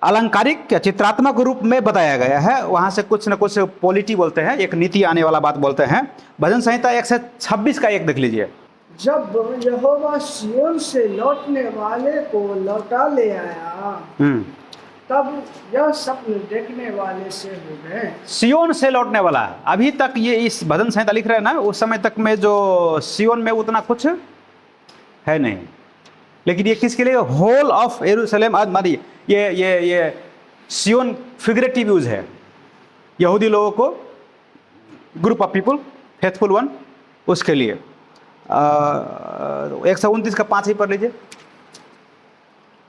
अलंकारिक या चित्रात्मक रूप में बताया गया है। वहाँ से कुछ न कुछ पॉलिटी बोलते हैं, एक नीति आने वाला बात बोलते हैं। भजन संहिता 126 का 1 देख लीजिए।
जब यहोवा सिय्योन से लौटने वाले को लौटा ले आया, तब यह स्वप्न देखने वाले से हो गए।
सिय्योन से लौटने वाला, अभी तक ये इस भजन संहिता लिख रहे हैं ना, उस समय तक में जो सिय्योन में उतना कुछ है नहीं। लेकिन ये किसके लिए? होल ऑफ यरूशलेम। ये सिय्योन फिगरेटिव यूज है, यहूदी लोगों को, group of people, faithful one, उसके लिए। 129 का 5 ही पढ़ लीजिए।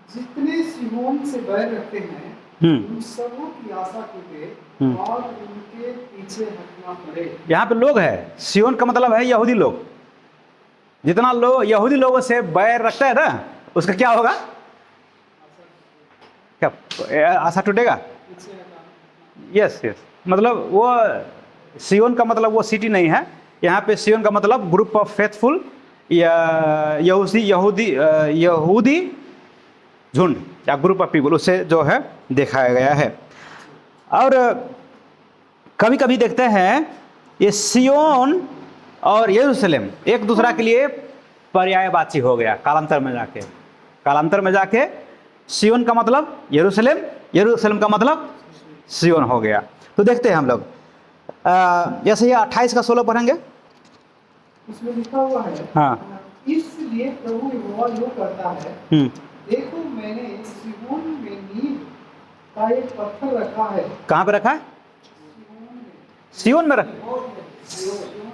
जितने सिय्योन से बैर रखते हैं उन सबों की आशा टूटे और उनके पीछे हटना पड़े।
यहाँ पे लोग है, सिय्योन का मतलब है यहूदी लोग। जितना लोग यहूदी लोगों से बैर रखता है ना, उसका क्या होगा? क्या आशा टूटेगा? यस यस, मतलब वो सिय्योन का मतलब वो सिटी नहीं है। यहाँ पे सिय्योन का मतलब ग्रुप ऑफ फेथफुल या यहूदी झुंड या ग्रुप ऑफ पीपल, उससे जो है दिखाया गया है। और कभी कभी देखते हैं ये सिय्योन और यरूशलेम एक दूसरा के लिए पर्यायवाची हो गया कालांतर में जाके सिय्योन का मतलब यरूशलेम, यरूशलेम का मतलब सिय्योन हो गया। तो देखते हैं हम लोग यशायाह 28 का 16 पढ़ेंगे।
उसमें लिखा हुआ है,
हाँ,
इसलिए प्रभु यहोवा यूं करता है, देखो मैंने सिय्योन में नींव का एक पत्थर रखा है।
कहाँ पे रखा है? सिय्योन में रखा।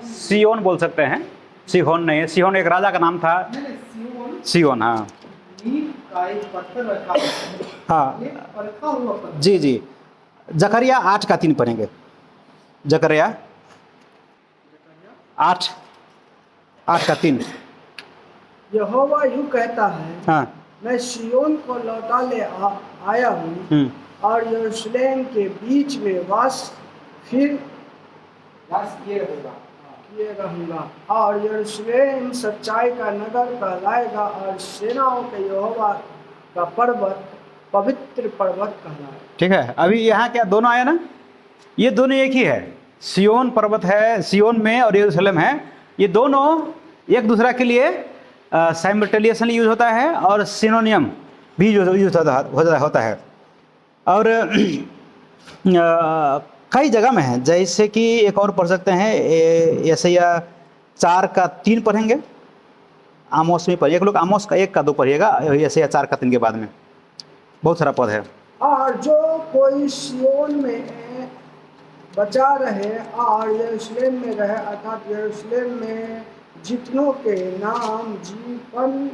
सिय्योन बोल सकते हैं, सिहोन नहीं है, सिहोन एक राजा का नाम था।
नहीं,
सिहोन, हाँ
नीम का एक पत्थर रखा है,
हाँ
एक परखा हुआ पत्थर।
जी जी। जकरिया 8:3 पढ़ेंगे। जकरिया 8:3।
यहोवा यूं कहता है,
हाँ
मैं सिय्योन को लौटा ले आया हूँ और यरूशलेम के बीच में वास फिर
वास किए रहेगा।
किए रहूंगा और यरूशलेम सच्चाई का नगर कहलाएगा और सेनाओं के यहोवा का पर्वत पवित्र पर्वत कहलाएगा।
ठीक है। अभी यहाँ क्या दोनों आया ना, ये दोनों एक ही है। सियोन पर्वत है, सियोन में, और यरूशलेम है। ये दोनों एक दूसरा के लिए साइमल्टेनियसली यूज होता है और सिनोनियम भी यूज होता है। और कई जगह में है, जैसे कि एक और पढ़ सकते हैं, यशायाह 4:3 पढ़ेंगे। आमोस में पढ़िए, एक लोग आमोस का 1-2 पढ़िएगा, यशायाह 4:3 के बाद में बहुत सारा पद है।
और जो कोई सिय्योन में बचा रहे और यरूशलेम में रहे, अर्थात यरूशलेम में जितनों के नाम जीवन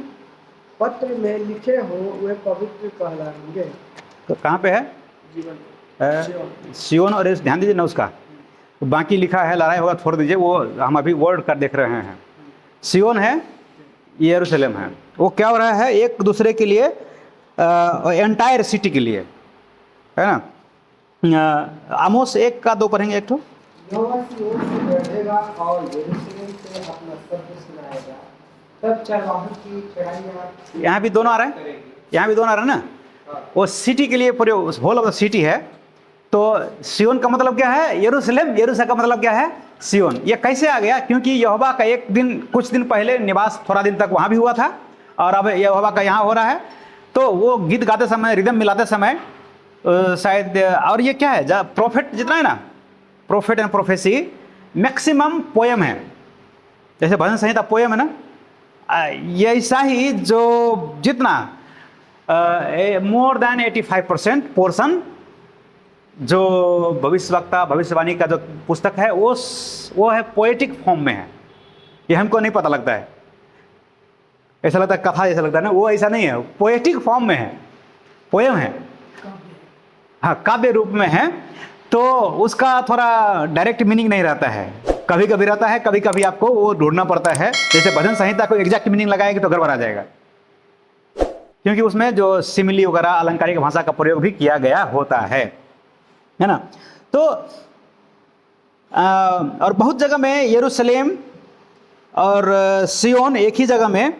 पत्र में लिखे हो वे पवित्र कहलाएंगे।
तो कहाँ पे है?
जीवन
सियोन और ध्यान दीजिए ना उसका, बाकी लिखा है लड़ाई होगा छोड़ दीजिए, वो हम अभी वर्ड कर देख रहे हैं। सियोन है, यरूशलेम है, वो क्या हो रहा है एक दूसरे के लिए, एंटायर सिटी के लिए, है ना। आमोस 1-2 पढ़ेंगे। एक तो
यहोवा सिय्योन से बढ़ेगा और यरूशलेम से अपना शब्द सुनाएगा, तब चरवाहों की चढ़ाइयाँ
यहाँ भी दोनों आ रहा है, यहाँ भी दोनों आ रहा है ना। वो सिटी के लिए पूरे होल ऑफ द सिटी है। तो सियोन का मतलब क्या है? यरूशलेम। यरूशलेम का मतलब क्या है? सियोन। ये कैसे आ गया? क्योंकि यहोवा का एक दिन, कुछ दिन पहले निवास थोड़ा दिन तक वहाँ भी हुआ था और अब यहोवा का यहाँ हो रहा है। तो वो गीत गाते समय, रिदम मिलाते समय शायद, और ये क्या है, जब प्रोफेट जितना है ना, prophet and prophecy maximum poem है, जैसे भजन संहिता पोएम है ना, ये ऐसा ही जो जितना मोर देन 85% पोर्शन जो भविष्यवक्ता भविष्यवाणी का जो पुस्तक है वो है पोएटिक फॉर्म में है। ये हमको नहीं पता लगता है, ऐसा लगता है कथा जैसा लगता है ना, वो ऐसा नहीं है, पोएटिक फॉर्म में है, पोएम है, हाँ काव्य रूप में है। तो उसका थोड़ा डायरेक्ट मीनिंग नहीं रहता है, कभी कभी रहता है, कभी कभी आपको वो ढूंढना पड़ता है। जैसे भजन संहिता को एग्जैक्ट मीनिंग लगाएंगे तो गड़बड़ आ जाएगा, क्योंकि उसमें जो सिमिली वगैरह अलंकारिक भाषा का प्रयोग भी किया गया होता है ना। तो और बहुत जगह में यरूशलेम और सियोन एक ही जगह में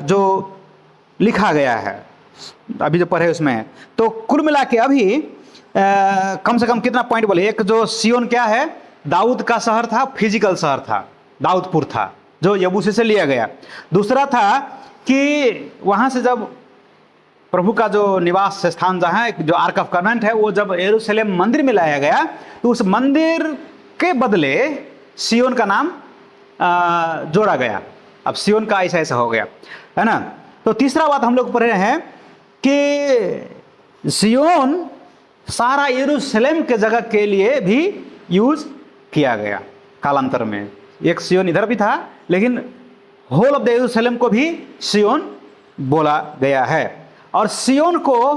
जो लिखा गया है, अभी जो पढ़े उसमें। तो कुल मिला के अभी कम से कम कितना पॉइंट बोले? एक जो सियोन क्या है, दाऊद का शहर था, फिजिकल शहर था, दाऊदपुर था जो यबूसी से लिया गया। दूसरा था कि वहाँ से जब प्रभु का जो निवास स्थान जहाँ है, जो आर्क ऑफ कवेनेंट है, वो जब यरूशलेम मंदिर में लाया गया तो उस मंदिर के बदले सियोन का नाम जोड़ा गया। अब सियोन का ऐसा ऐसा हो गया, है ना। तो तीसरा बात हम लोग पढ़ रहे हैं कि सियोन सारा यरूशलेम के जगह के लिए भी यूज किया गया कालांतर में। एक सियोन इधर भी था, लेकिन होल ऑफ द यरूशलेम को भी सियोन बोला गया है। और सियोन को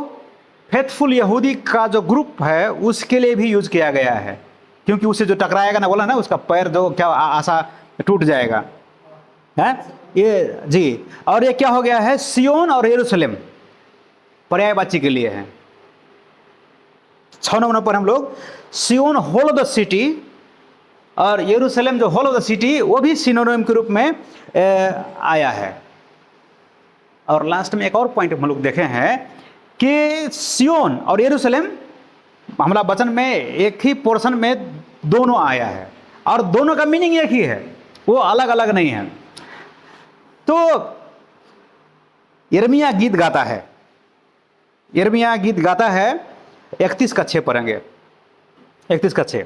फेथफुल यहूदी का जो ग्रुप है उसके लिए भी यूज किया गया है, क्योंकि उससे जो टकराएगा ना, बोला ना, उसका पैर जो क्या आशा टूट जाएगा, है ये जी। और ये क्या हो गया है, सियोन और यरूशलेम पर्यायवाची के लिए है। 6 नंबर पर हम लोग सियोन होल ऑफ द सिटी और यरूशलेम जो होल ऑफ द सिटी, वो भी सिनोनिम के रूप में आया है। और लास्ट में एक और पॉइंट हम लोग देखे हैं कि सियोन और यरूशलेम हमारा वचन में एक ही पोर्शन में दोनों आया है और दोनों का मीनिंग एक ही है, वो अलग अलग नहीं है। तो यिर्मयाह गीत गाता है, यिर्मयाह गीत गाता है 31:6 पढ़ेंगे। 31:6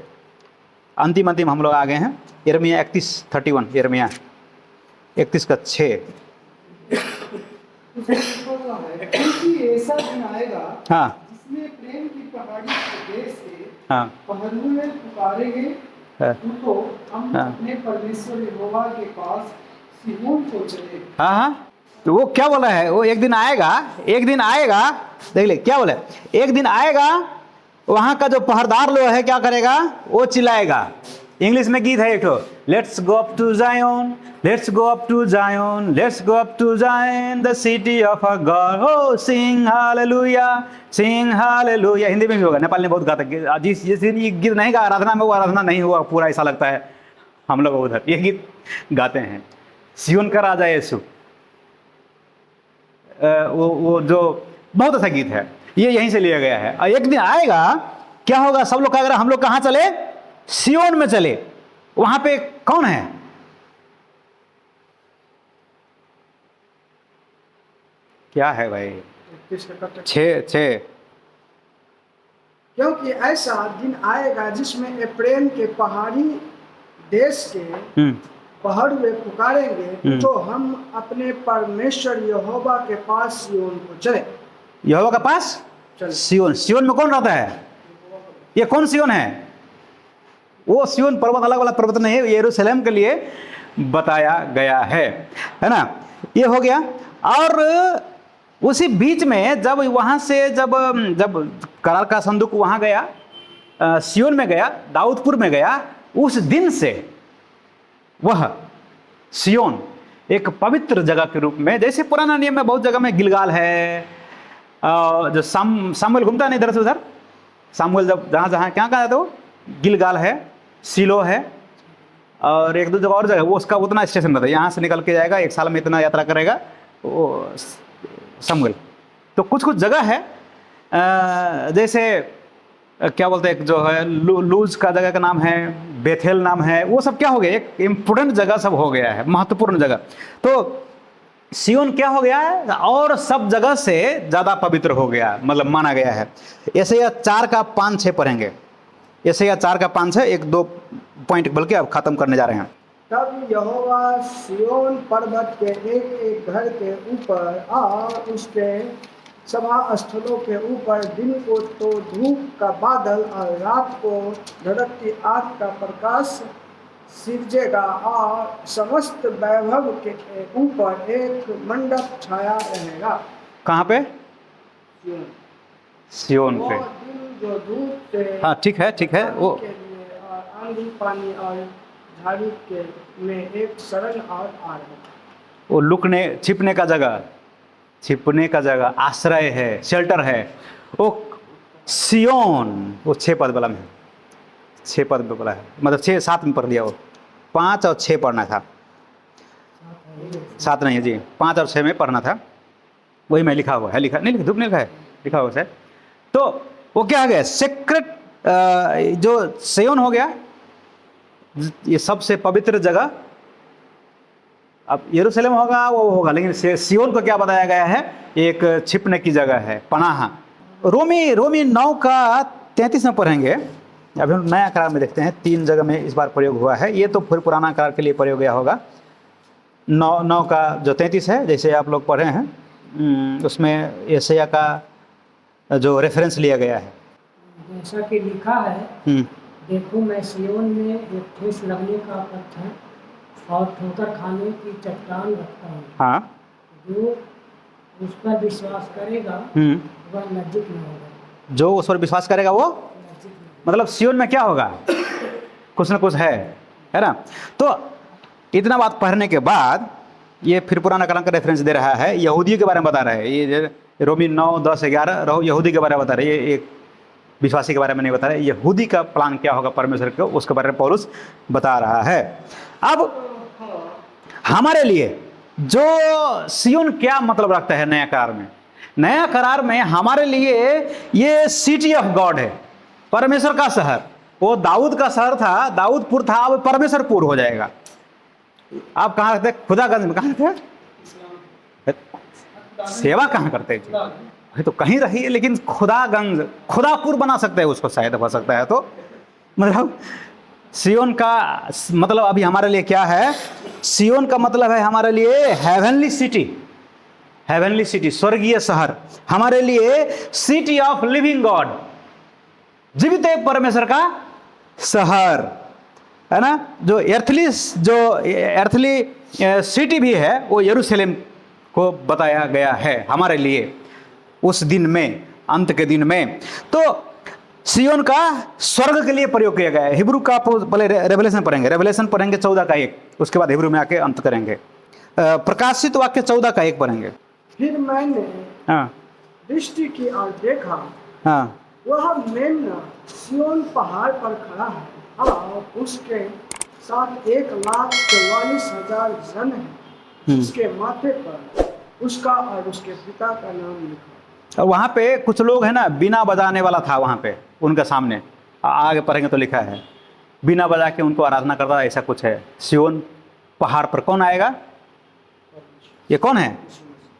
अंतिम हम लोग आ गए हैं। यिर्मयाह 31:31, यिर्मयाह 31:6।
क्योंकि ऐसा दिन आएगा,
हाँ
जिसमें प्रेम की पहाड़ी के देश से
हाँ
पहरुए पुकारेंगे उठो, हम
हाँ।
अपने परमेश्वर यहोवा के पास सिय्योन को चले।
हाँ हाँ, तो वो क्या बोला है, वो एक दिन आएगा, एक दिन आएगा, देख ले क्या बोला है, एक दिन आएगा, वहां का जो पहरेदार लोग है क्या करेगा, वो चिल्लाएगा। इंग्लिश में गीत है एक ठो, let's go up to Zion, let's go up to Zion, let's go up to Zion the city of a god, O sing hallelujah, sing hallelujah. Hindi में भी होगा, नेपाल में बहुत गाता है। जिस दिन ये गीत नहीं गा आराधना में, वो आराधना नहीं हुआ पूरा, ऐसा लगता है हम लोग उधर ये गीत गाते हैं। सिय्योन का राजा यीशु, वो जो बहुत अच्छा गीत है, ये यहीं से लिया गया है। और एक दिन आएगा, क्या होगा, सब लोग कहेंगे हम लोग कहाँ चले, सिय्योन में चले। वहां पे कौन है, क्या है भाई, 6
क्योंकि ऐसा दिन आएगा जिसमें एप्रैम के पहाड़ी देश के पहाड़ वे पुकारेंगे, तो हम अपने परमेश्वर यहोवा के पास सिय्योन को चले।
यहोवा के पास
चले।
सिय्योन, सिय्योन में कौन रहता है, ये कौन सिय्योन है, वो सिय्योन पर्वत अलग वाला पर्वत नहीं है, यरूशलेम के लिए बताया गया है ना। ये हो गया। और उसी बीच में जब वहां से जब करार का संदूक वहां गया, सिय्योन में गया, दाऊदपुर में गया, उस दिन से वह सिय्योन एक पवित्र जगह के रूप में, जैसे पुराना नियम में बहुत जगह में गिलगाल है, जो सामुएल घूमता नहीं इधर से उधर, सामुएल जब जहाँ जहाँ क्या कहा तो गिलगाल है, सीलो है, और एक दो जगह और जगह, वो उसका उतना स्टेशन रहता है, यहाँ से निकल के जाएगा, एक साल में इतना यात्रा करेगा वो सामुएल। तो कुछ कुछ जगह है, जैसे क्या बोलते हैं, जो है लूज का जगह का नाम है, बेथेल नाम है, वो सब क्या हो गया, एक इम्पोर्टेंट जगगह सब हो गया है, महत्वपूर्ण जगह। तो सिय्योन क्या हो गया है, और सब जगह से ज़्यादा पवित्र हो गया, मतलब माना गया है। यशायाह 4 का 5-6 पढ़ेंगे, यशायाह 4 का 5-6, 1-2 पॉइंट बोल के अब खत्म करने जा रहे हैं।
तब यहोवा सिय्योन पर्वत के एक एक घर के ऊपर और उसके सभा स्थलों के ऊपर दिन को तो धूप का बादल और रात को धड़कती आग का प्रकाश सिरजेगा, और समस्त वैभव के ऊपर एक मंडप छाया रहेगा।
कहाँ पे,
सिय्योन।
सिय्योन
वो
पे।
दिन जो धूप से
हाँ ठीक है, ठीक है, वो
के लिए और आंधी पानी और झाड़ी के में एक शरण और आड़ है।
वो लुकने छिपने का जगह, छिपने का जगह, आश्रय है, शेल्टर है, वो सिय्योन। वो 6 पद वाला में, 6 पद में बोला है, मतलब 6-7 में पढ़ दिया, वो 5 और 6 पढ़ना था, 7 नहीं है जी, 5 और 6 में पढ़ना था, वही मैं लिखा हुआ है, लिखा नहीं, धूप नहीं लिखा है, लिखा हुआ है। तो वो क्या हो गया, सेक्रेट जो सिय्योन हो गया, ये सबसे पवित्र जगह। अब यरूशलेम होगा वो होगा, लेकिन सिय्योन को क्या बताया गया है, एक छिपने की जगह है, पनाह। रोमी 9 का 33 में पढ़ेंगे। अभी हम नया करार में देखते हैं, 3 जगह में इस बार प्रयोग हुआ है, ये तो फिर पुराना करार के लिए प्रयोग गया होगा। 9 का जो 33 है, जैसे आप लोग पढ़े हैं, उसमें यशायाह का जो रेफरेंस लिया गया है,
जैसा कि लिखा है, देखो मैं सिय्योन में एक ठेस लगने का पत्थर और ठोकर खाने की चट्टान रखता हूँ।
हाँ,
जो उस पर विश्वास करेगा वह लज्जित न होगा।
जो उस पर विश्वास करेगा वो, मतलब सिय्योन में क्या होगा, कुछ ना कुछ है ना। तो इतना बात पढ़ने के बाद ये फिर पुराना करार का रेफरेंस दे रहा है, यहूदियों के बारे में बता रहे हैं। ये रोमी 9, 10, 11 यहूदी के बारे में बता रहे हैं, ये एक विश्वासी के बारे में नहीं बता रहे। यहूदी का प्लान क्या होगा परमेश्वर को, उसके बारे में पौलुस बता रहा है। अब हमारे लिए जो सिय्योन क्या मतलब रखता है नया करार में, नया करार में हमारे लिए ये सिटी ऑफ गॉड है, परमेश्वर का शहर। वो दाऊद का शहर था, दाऊदपुर था, अब परमेश्वरपुर हो जाएगा। आप कहाँ रहते, खुदागंज में कहाँ रहते, सेवा कहाँ करते हैं, तो कहीं रही, लेकिन खुदागंज, खुदापुर बना सकते हैं उसको, शायद हो सकता है। तो मतलब सिय्योन का मतलब अभी हमारे लिए क्या है, सिय्योन का मतलब है हमारे लिए हेवनली सिटी, हेवनली सिटी, स्वर्गीय शहर। हमारे लिए सिटी ऑफ लिविंग गॉड, जीवित परमेश्वर का शहर। है ना, जो एर्थली सिटी भी है वो यरूशलेम को बताया गया है हमारे लिए उस दिन में, अंत के दिन में। तो सियोन का स्वर्ग के लिए प्रयोग किया गया है। हिब्रू का पहले रेवलेशन पढ़ेंगे 14:1, उसके बाद हिब्रू में आके अंत करेंगे। प्रकाशित वाक्य 14:1 पढ़ेंगे।
फिर मैंने
हाँ
दृष्टि की और देखा,
हाँ
वह मेमना सियोन पहाड़ पर खड़ा है और उसके साथ 1,44,000 जन है। उसके माथे पर उसका और उसके पिता का नाम लिखा।
और वहाँ पे कुछ लोग है ना, बीना बजाने वाला था वहाँ पे उनके सामने, आगे पढ़ेंगे तो लिखा है बीना बजा के उनको आराधना करता था, ऐसा कुछ है। सियोन पहाड़ पर कौन आएगा? ये कौन है?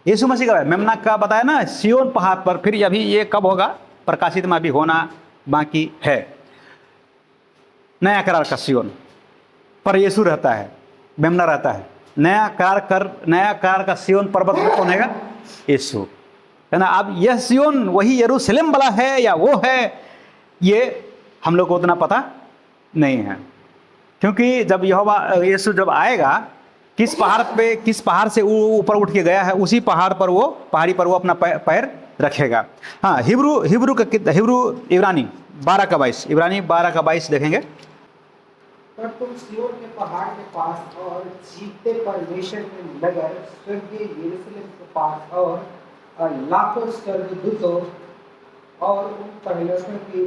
यीशु मसीह का है। मेमना का बताया ना, सियोन पहाड़ पर। फिर अभी ये कब होगा? प्रकाशित में अभी होना बाकी है। नया करार का सियोन पर यीशु रहता है, मेमना रहता है। नया करार का सियोन पर्वत पर कौन है? यीशु, है ना। अब यह सियोन वही यरूशलेम वाला है या वो है, ये हम लोग को उतना पता नहीं है, क्योंकि जब यहोवा यीशु जब आएगा, किस पहाड़ से ऊपर उठ के गया है, उसी पहाड़ी पर वो अपना पैर रखेगा। हाँ, हिब्रू इब्रानी 12:22, इब्रानी 12:22 देखेंगे।
पर तुम सियोन के पहाड़ के पास और जीते परमेश्वर के नगर स्वर्गीय यरूशलेम के पास और लाखों स्वर्गदूतों और उन परमेश्वर की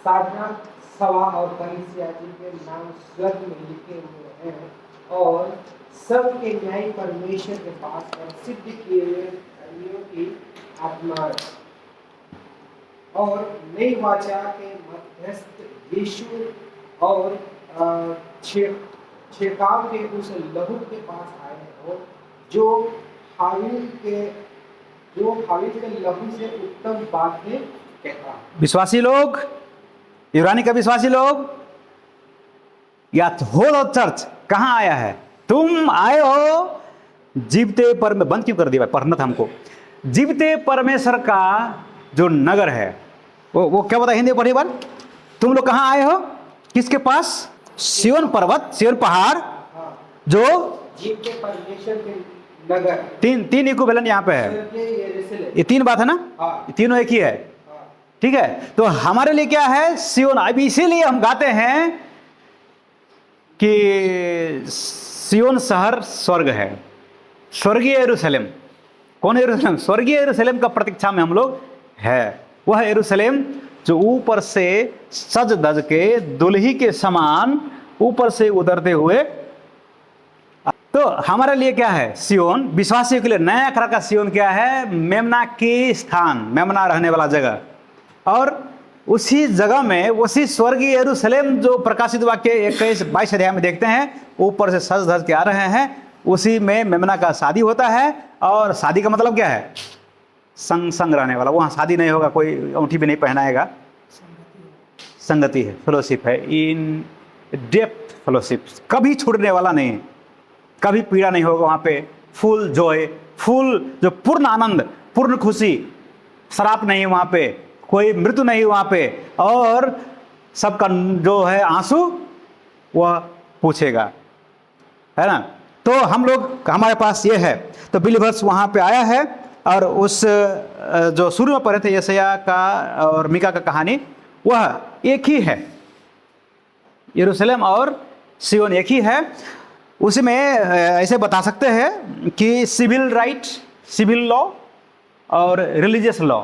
साधना सभा और कलीसिया जिनके नाम स्वर्ग में लिखे हुए हैं और सबके न्याय परमेश्वर के पास और सिद्ध किए हुए कार्यों की आत्मा और नई वाचा के मध्यस्थ यीशु और छिड़काव के उस लहू के पास आए हो जो हाविल के लहू से उत्तम बातें कहता।
विश्वासी लोग, इब्रानी का विश्वासी लोग या होल चर्च कहाँ आया है? तुम आए हो जीवते पर में। बंद क्यों कर दिया? पढ़ना था हमको। जीवते परमेश्वर का जो नगर है, वो क्या बता? हिंदी पढ़ी बार। तुम लोग कहाँ आए हो? किसके पास? सियोन पर्वत, सियोन पहाड़, जो
जीवते परमेश्वर के नगर।
तीन इक्विवेलेंट यहाँ पे है। ये तीन बात है ना?
हाँ।
तीनों एक ही है। ठीक है, तो हमारे लिए क्या है? सियोन। अब इसीलिए हम गाते हैं कि सियोन शहर स्वर्ग है, स्वर्गीय यरूशलेम। कौन है यरूशलेम? स्वर्गीय यरूशलेम का प्रतीक्षा में हम लोग है। वह यरूशलेम जो ऊपर से सज धज के दुल्ही के समान ऊपर से उतरते हुए। तो हमारे लिए क्या है सियोन? विश्वासियों के लिए नया करार का सियोन क्या है? मेमना की स्थान, मेमना रहने वाला जगह। और उसी जगह में उसी स्वर्गीय यरूशलेम जो प्रकाशित वाक्य 21-22 अध्याय में देखते हैं, ऊपर से सज धज के आ रहे हैं, उसी में मेमना का शादी होता है। और शादी का मतलब क्या है? संग रहने वाला। वहाँ शादी नहीं होगा, कोई अंगूठी भी नहीं पहनाएगा। संगति है, फेलोशिप है, इन डेप्थ फेलोशिप, कभी छूटने वाला नहीं, कभी पीड़ा नहीं होगा वहाँ पे। फुल जॉय, फुल जो पूर्ण आनंद, पूर्ण खुशी, शराब नहीं वहाँ पे, कोई मृत्यु नहीं वहाँ पे, और सबका जो है आंसू वह पूछेगा, है ना। तो हम लोग, हमारे पास ये है। तो बिलीवर्स वहाँ पे आया है। और उस जो शुरू में पढ़े थे यशायाह का और मीका का कहानी, वह एक ही है। यरूशलेम और सियोन एक ही है। उसमें ऐसे बता सकते हैं कि सिविल राइट, सिविल लॉ और रिलीजियस लॉ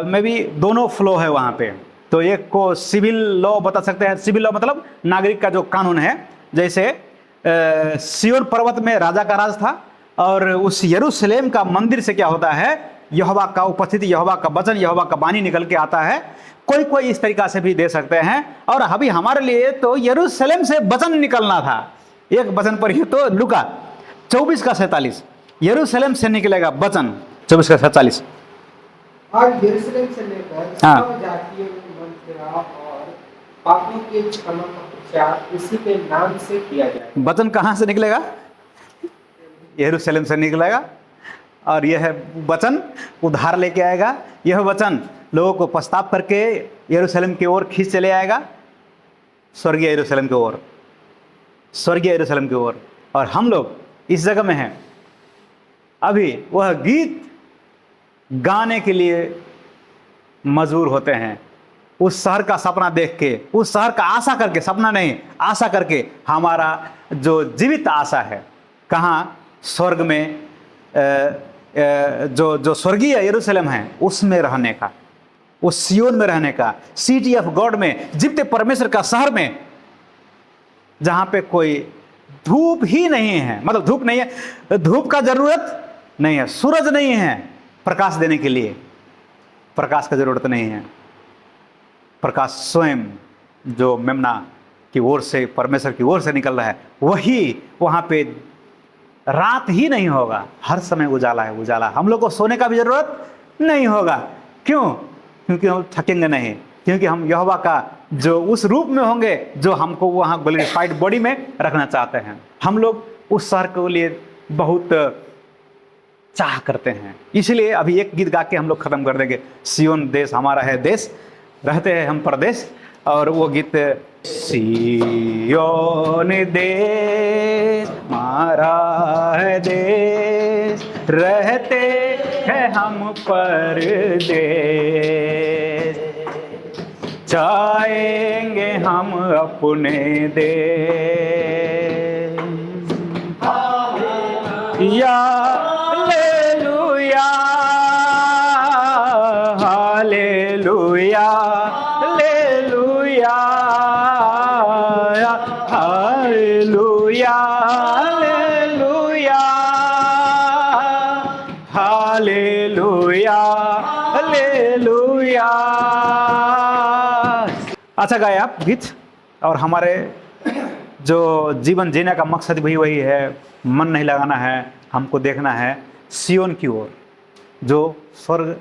में भी दोनों फ्लो है वहाँ पे। तो एक को सिविल लॉ बता सकते हैं। सिविल लॉ मतलब नागरिक का जो कानून है। जैसे सियोन पर्वत में राजा का राज था, और उस यरूशलेम का मंदिर से क्या होता है? यहोवा का उपस्थिति, यहोवा का वचन, यहोवा का वाणी निकल के आता है। कोई इस तरीका से भी दे सकते हैं। और अभी हमारे लिए तो यरूशलेम से वचन निकलना था। एक वचन पर ही तो लुका 24:47 यरूशलेम से निकलेगा वचन। 24:47
और यरूशलेम से लेकर सब जातियों में मन फिराव और पापों के क्षमा का प्रचार उसी के नाम से किया जाए।
वचन कहाँ से निकलेगा? यरूशलेम से निकलेगा। और यह वचन उद्धार लेके आएगा। यह वचन लोगों को पछताव करके यरूशलेम की ओर खींच चले आएगा, स्वर्गीय यरूशलेम की ओर, स्वर्गीय यरूशलेम की ओर। और हम लोग इस जगह में हैं, अभी वह गीत गाने के लिए मजबूर होते हैं। उस शहर का सपना देख के, उस शहर का आशा करके, सपना नहीं आशा करके, हमारा जो जीवित आशा है कहाँ, स्वर्ग में, जो स्वर्गीय यरूशलेम है उसमें रहने का, उस सियोन में रहने का, सिटी ऑफ गॉड में, जीवित परमेश्वर का शहर में, जहाँ पे कोई धूप ही नहीं है, मतलब धूप नहीं है, धूप का जरूरत नहीं है, सूरज नहीं है प्रकाश देने के लिए, प्रकाश का जरूरत नहीं है। प्रकाश स्वयं जो मेमना की ओर से, परमेश्वर की ओर से निकल रहा है, वही वहाँ पे रात ही नहीं होगा, हर समय उजाला है, उजाला। हम लोग को सोने का भी जरूरत नहीं होगा। क्यों? क्योंकि हम थकेंगे नहीं, क्योंकि हम यहोवा का जो उस रूप में होंगे जो हमको वहाँ ग्लोरीफाइड बॉडी में रखना चाहते हैं। हम लोग उस शहर के लिए बहुत चाह करते हैं। इसलिए अभी एक गीत गा के हम लोग खत्म कर देंगे, सियोन देश हमारा है देश, रहते हैं हम परदेश। और वो गीत, सियोन देश हमारा है देश, रहते हैं हम परदेश, जाएंगे हम अपने देश। Hallelujah, hallelujah, hallelujah, hallelujah, hallelujah, hallelujah, hallelujah. अच्छा गाए आप गीत। और हमारे जो जीवन जीने का मकसद भी वही है, मन नहीं लगाना है, हमको देखना है सियोन की ओर, जो स्वर्ग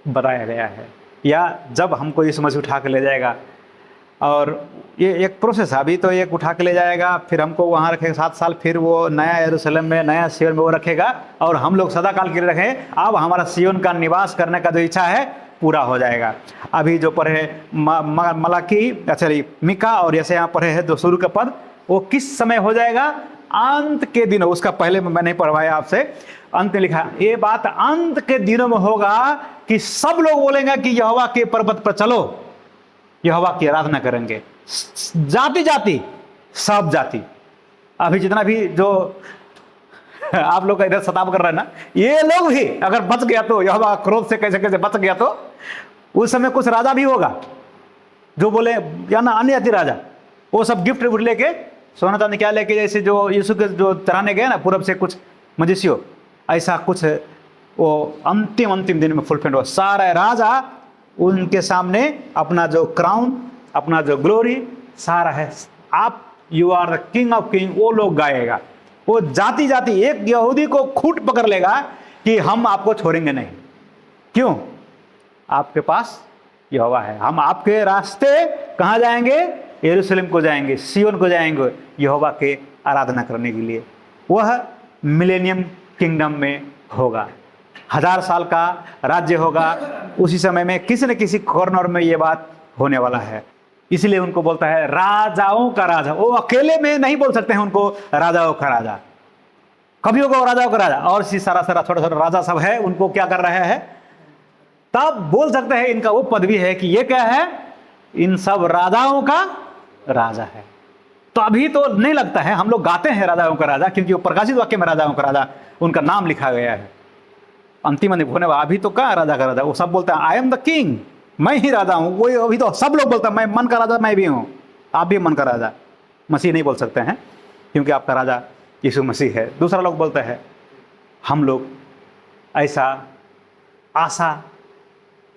बताया गया है, या जब हमको यीशु मसीह उठा के ले जाएगा। और ये एक प्रोसेस है, अभी तो एक उठा के ले जाएगा, फिर हमको वहाँ रखेगा 7 साल, फिर वो नया यरूशलेम में, नया सियोन में वो रखेगा, और हम लोग सदा काल के लिए रखें। अब हमारा सियोन का निवास करने का जो इच्छा है पूरा हो जाएगा। अभी जो पढ़े मलाकी, अच्छा मिका और जैसे यहाँ पढ़े हैं 2 शुरू का पद, वो किस समय हो जाएगा? अंत के दिनों। उसका पहले मैं नहीं पढ़वाया आपसे, अंत में लिखा, ये बात अंत के दिनों में होगा कि सब लोग बोलेंगे कि यहोवा के पर्वत पर चलो, यहोवा की आराधना करेंगे, जाति जाति, सब जाति। अभी जितना भी जो आप लोग का इधर सताव कर रहे हैं ना, ये लोग भी अगर बच गया तो, यहोवा क्रोध से कैसे कैसे बच गया तो, उस समय कुछ राजा भी होगा जो बोले, या ना अन्य जाति राजा, वो सब गिफ्ट विफ्ट लेके, सोना चांदी क्या लेके, जैसे जो यीशु के जो चढ़ाने गए ना पूरब से कुछ मजिसियों, ऐसा कुछ वो अंतिम दिन में फुलफिल हो। सारे राजा उनके सामने अपना जो क्राउन, अपना जो ग्लोरी सारा है, आप you are the king of king, वो लोग गाएगा। वो जाति जाति एक यहूदी को खूट पकड़ लेगा कि हम आपको छोड़ेंगे नहीं। क्यों? आपके पास यहोवा है। हम आपके रास्ते कहाँ जाएंगे? यरूशलेम को जाएंगे, सियोन को जाएंगे, यहोवा के आराधना करने के लिए। वह मिलेनियम किंगडम में होगा, 1000 साल का राज्य होगा। उसी समय में किसी न किसी कॉर्नर में ये बात होने वाला है। इसलिए उनको बोलता है राजाओं का राजा। वो अकेले में नहीं बोल सकते हैं उनको राजाओं का राजा, कभी होगा राजाओं का राजा। और सारा छोटा छोटा राजा सब है, उनको क्या कर रहे हैं, तब बोल सकते हैं इनका वो पदवी है कि ये क्या है, इन सब राजाओं का राजा है। तो अभी तो नहीं लगता है, हम लोग गाते हैं राजाओं का राजा, क्योंकि वो प्रकाशित वाक्य में राजाओं का राजा उनका नाम लिखा गया है। अंतिम होने वाला अभी तो क्या राजा का राजा, वो सब बोलते हैं आई एम द किंग, मैं ही राजा हूं। वो अभी तो सब लोग बोलते हैं मैं मन का राजा, मैं भी हूं, आप भी मन का राजा। मसीह नहीं बोल सकते हैं क्योंकि आपका राजा यीशु मसीह है। दूसरा लोग बोलते हैं, हम लोग ऐसा आशा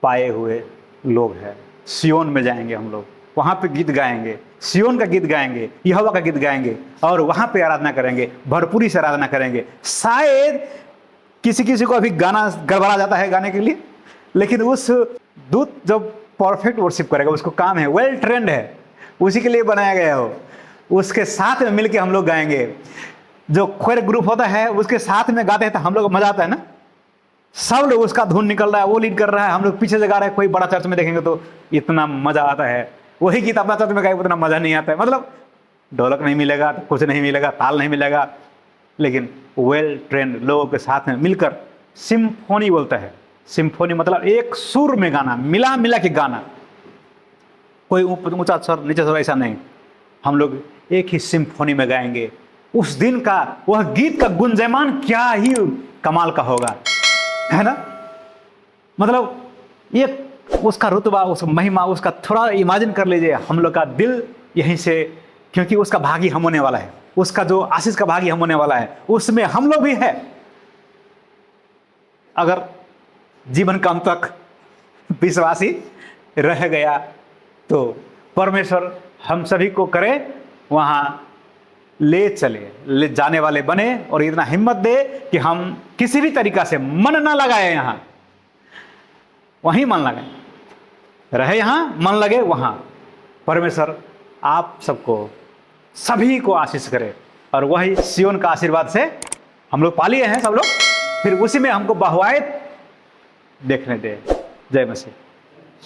पाए हुए लोग हैं, सियोन में जाएंगे हम लोग, वहाँ पे गीत गाएंगे, सियोन का गीत गाएंगे, यहोवा का गीत गाएंगे, और वहाँ पे आराधना करेंगे, भरपूरी से आराधना करेंगे। शायद किसी को अभी गाना गड़बड़ा जाता है गाने के लिए, लेकिन उस दूत जो परफेक्ट वर्शिप करेगा, उसको काम है, वेल ट्रेंड है, उसी के लिए बनाया गया हो, उसके साथ में मिलके हम लोग गाएंगे। जो खोर ग्रुप होता है उसके साथ में गाते हैं तो हम लोग को मजा आता है ना, सब लोग, उसका धुन निकल रहा है, वो लीड कर रहा है, हम लोग पीछे से गा रहे हैं। कोई बड़ा चर्च में देखेंगे तो इतना मजा आता है, वही गीत अपना चर्च में गाएंगे उतना मजा नहीं आता है। मतलब ढोलक नहीं मिलेगा, कुछ नहीं मिलेगा, ताल नहीं मिलेगा, लेकिन वेल ट्रेंड लोगों के साथ में मिलकर सिम्फोनी बोलता है। सिम्फोनी मतलब एक सुर में गाना, मिला मिला के गाना, कोई ऊंचा स्वर नीचे स्वर ऐसा नहीं। हम लोग एक ही सिम्फोनी में गाएंगे। उस दिन का वह गीत का गुंजयमान क्या ही कमाल का होगा, है ना। मतलब एक उसका रुतबा, उसका महिमा, उसका थोड़ा इमेजिन कर लीजिए। हम लोग का दिल यहीं से, क्योंकि उसका भागी हम होने वाला है, उसका जो आशीष का भागी हम होने वाला है, उसमें हम लोग भी है। अगर जीवन का अंत तक विश्वासी रह गया तो परमेश्वर हम सभी को करे वहां ले चले, ले जाने वाले बने, और इतना हिम्मत दे कि हम किसी भी तरीका से मन ना लगाए, यहां वहीं मन लगाए, रहे यहां मन लगे वहां। परमेश्वर आप सबको, सभी को आशीष करे, और वही सियोन का आशीर्वाद से हम लोग पा लिए हैं सब लोग, फिर उसी में हमको बहुआयत देखने दे। जय मसीह।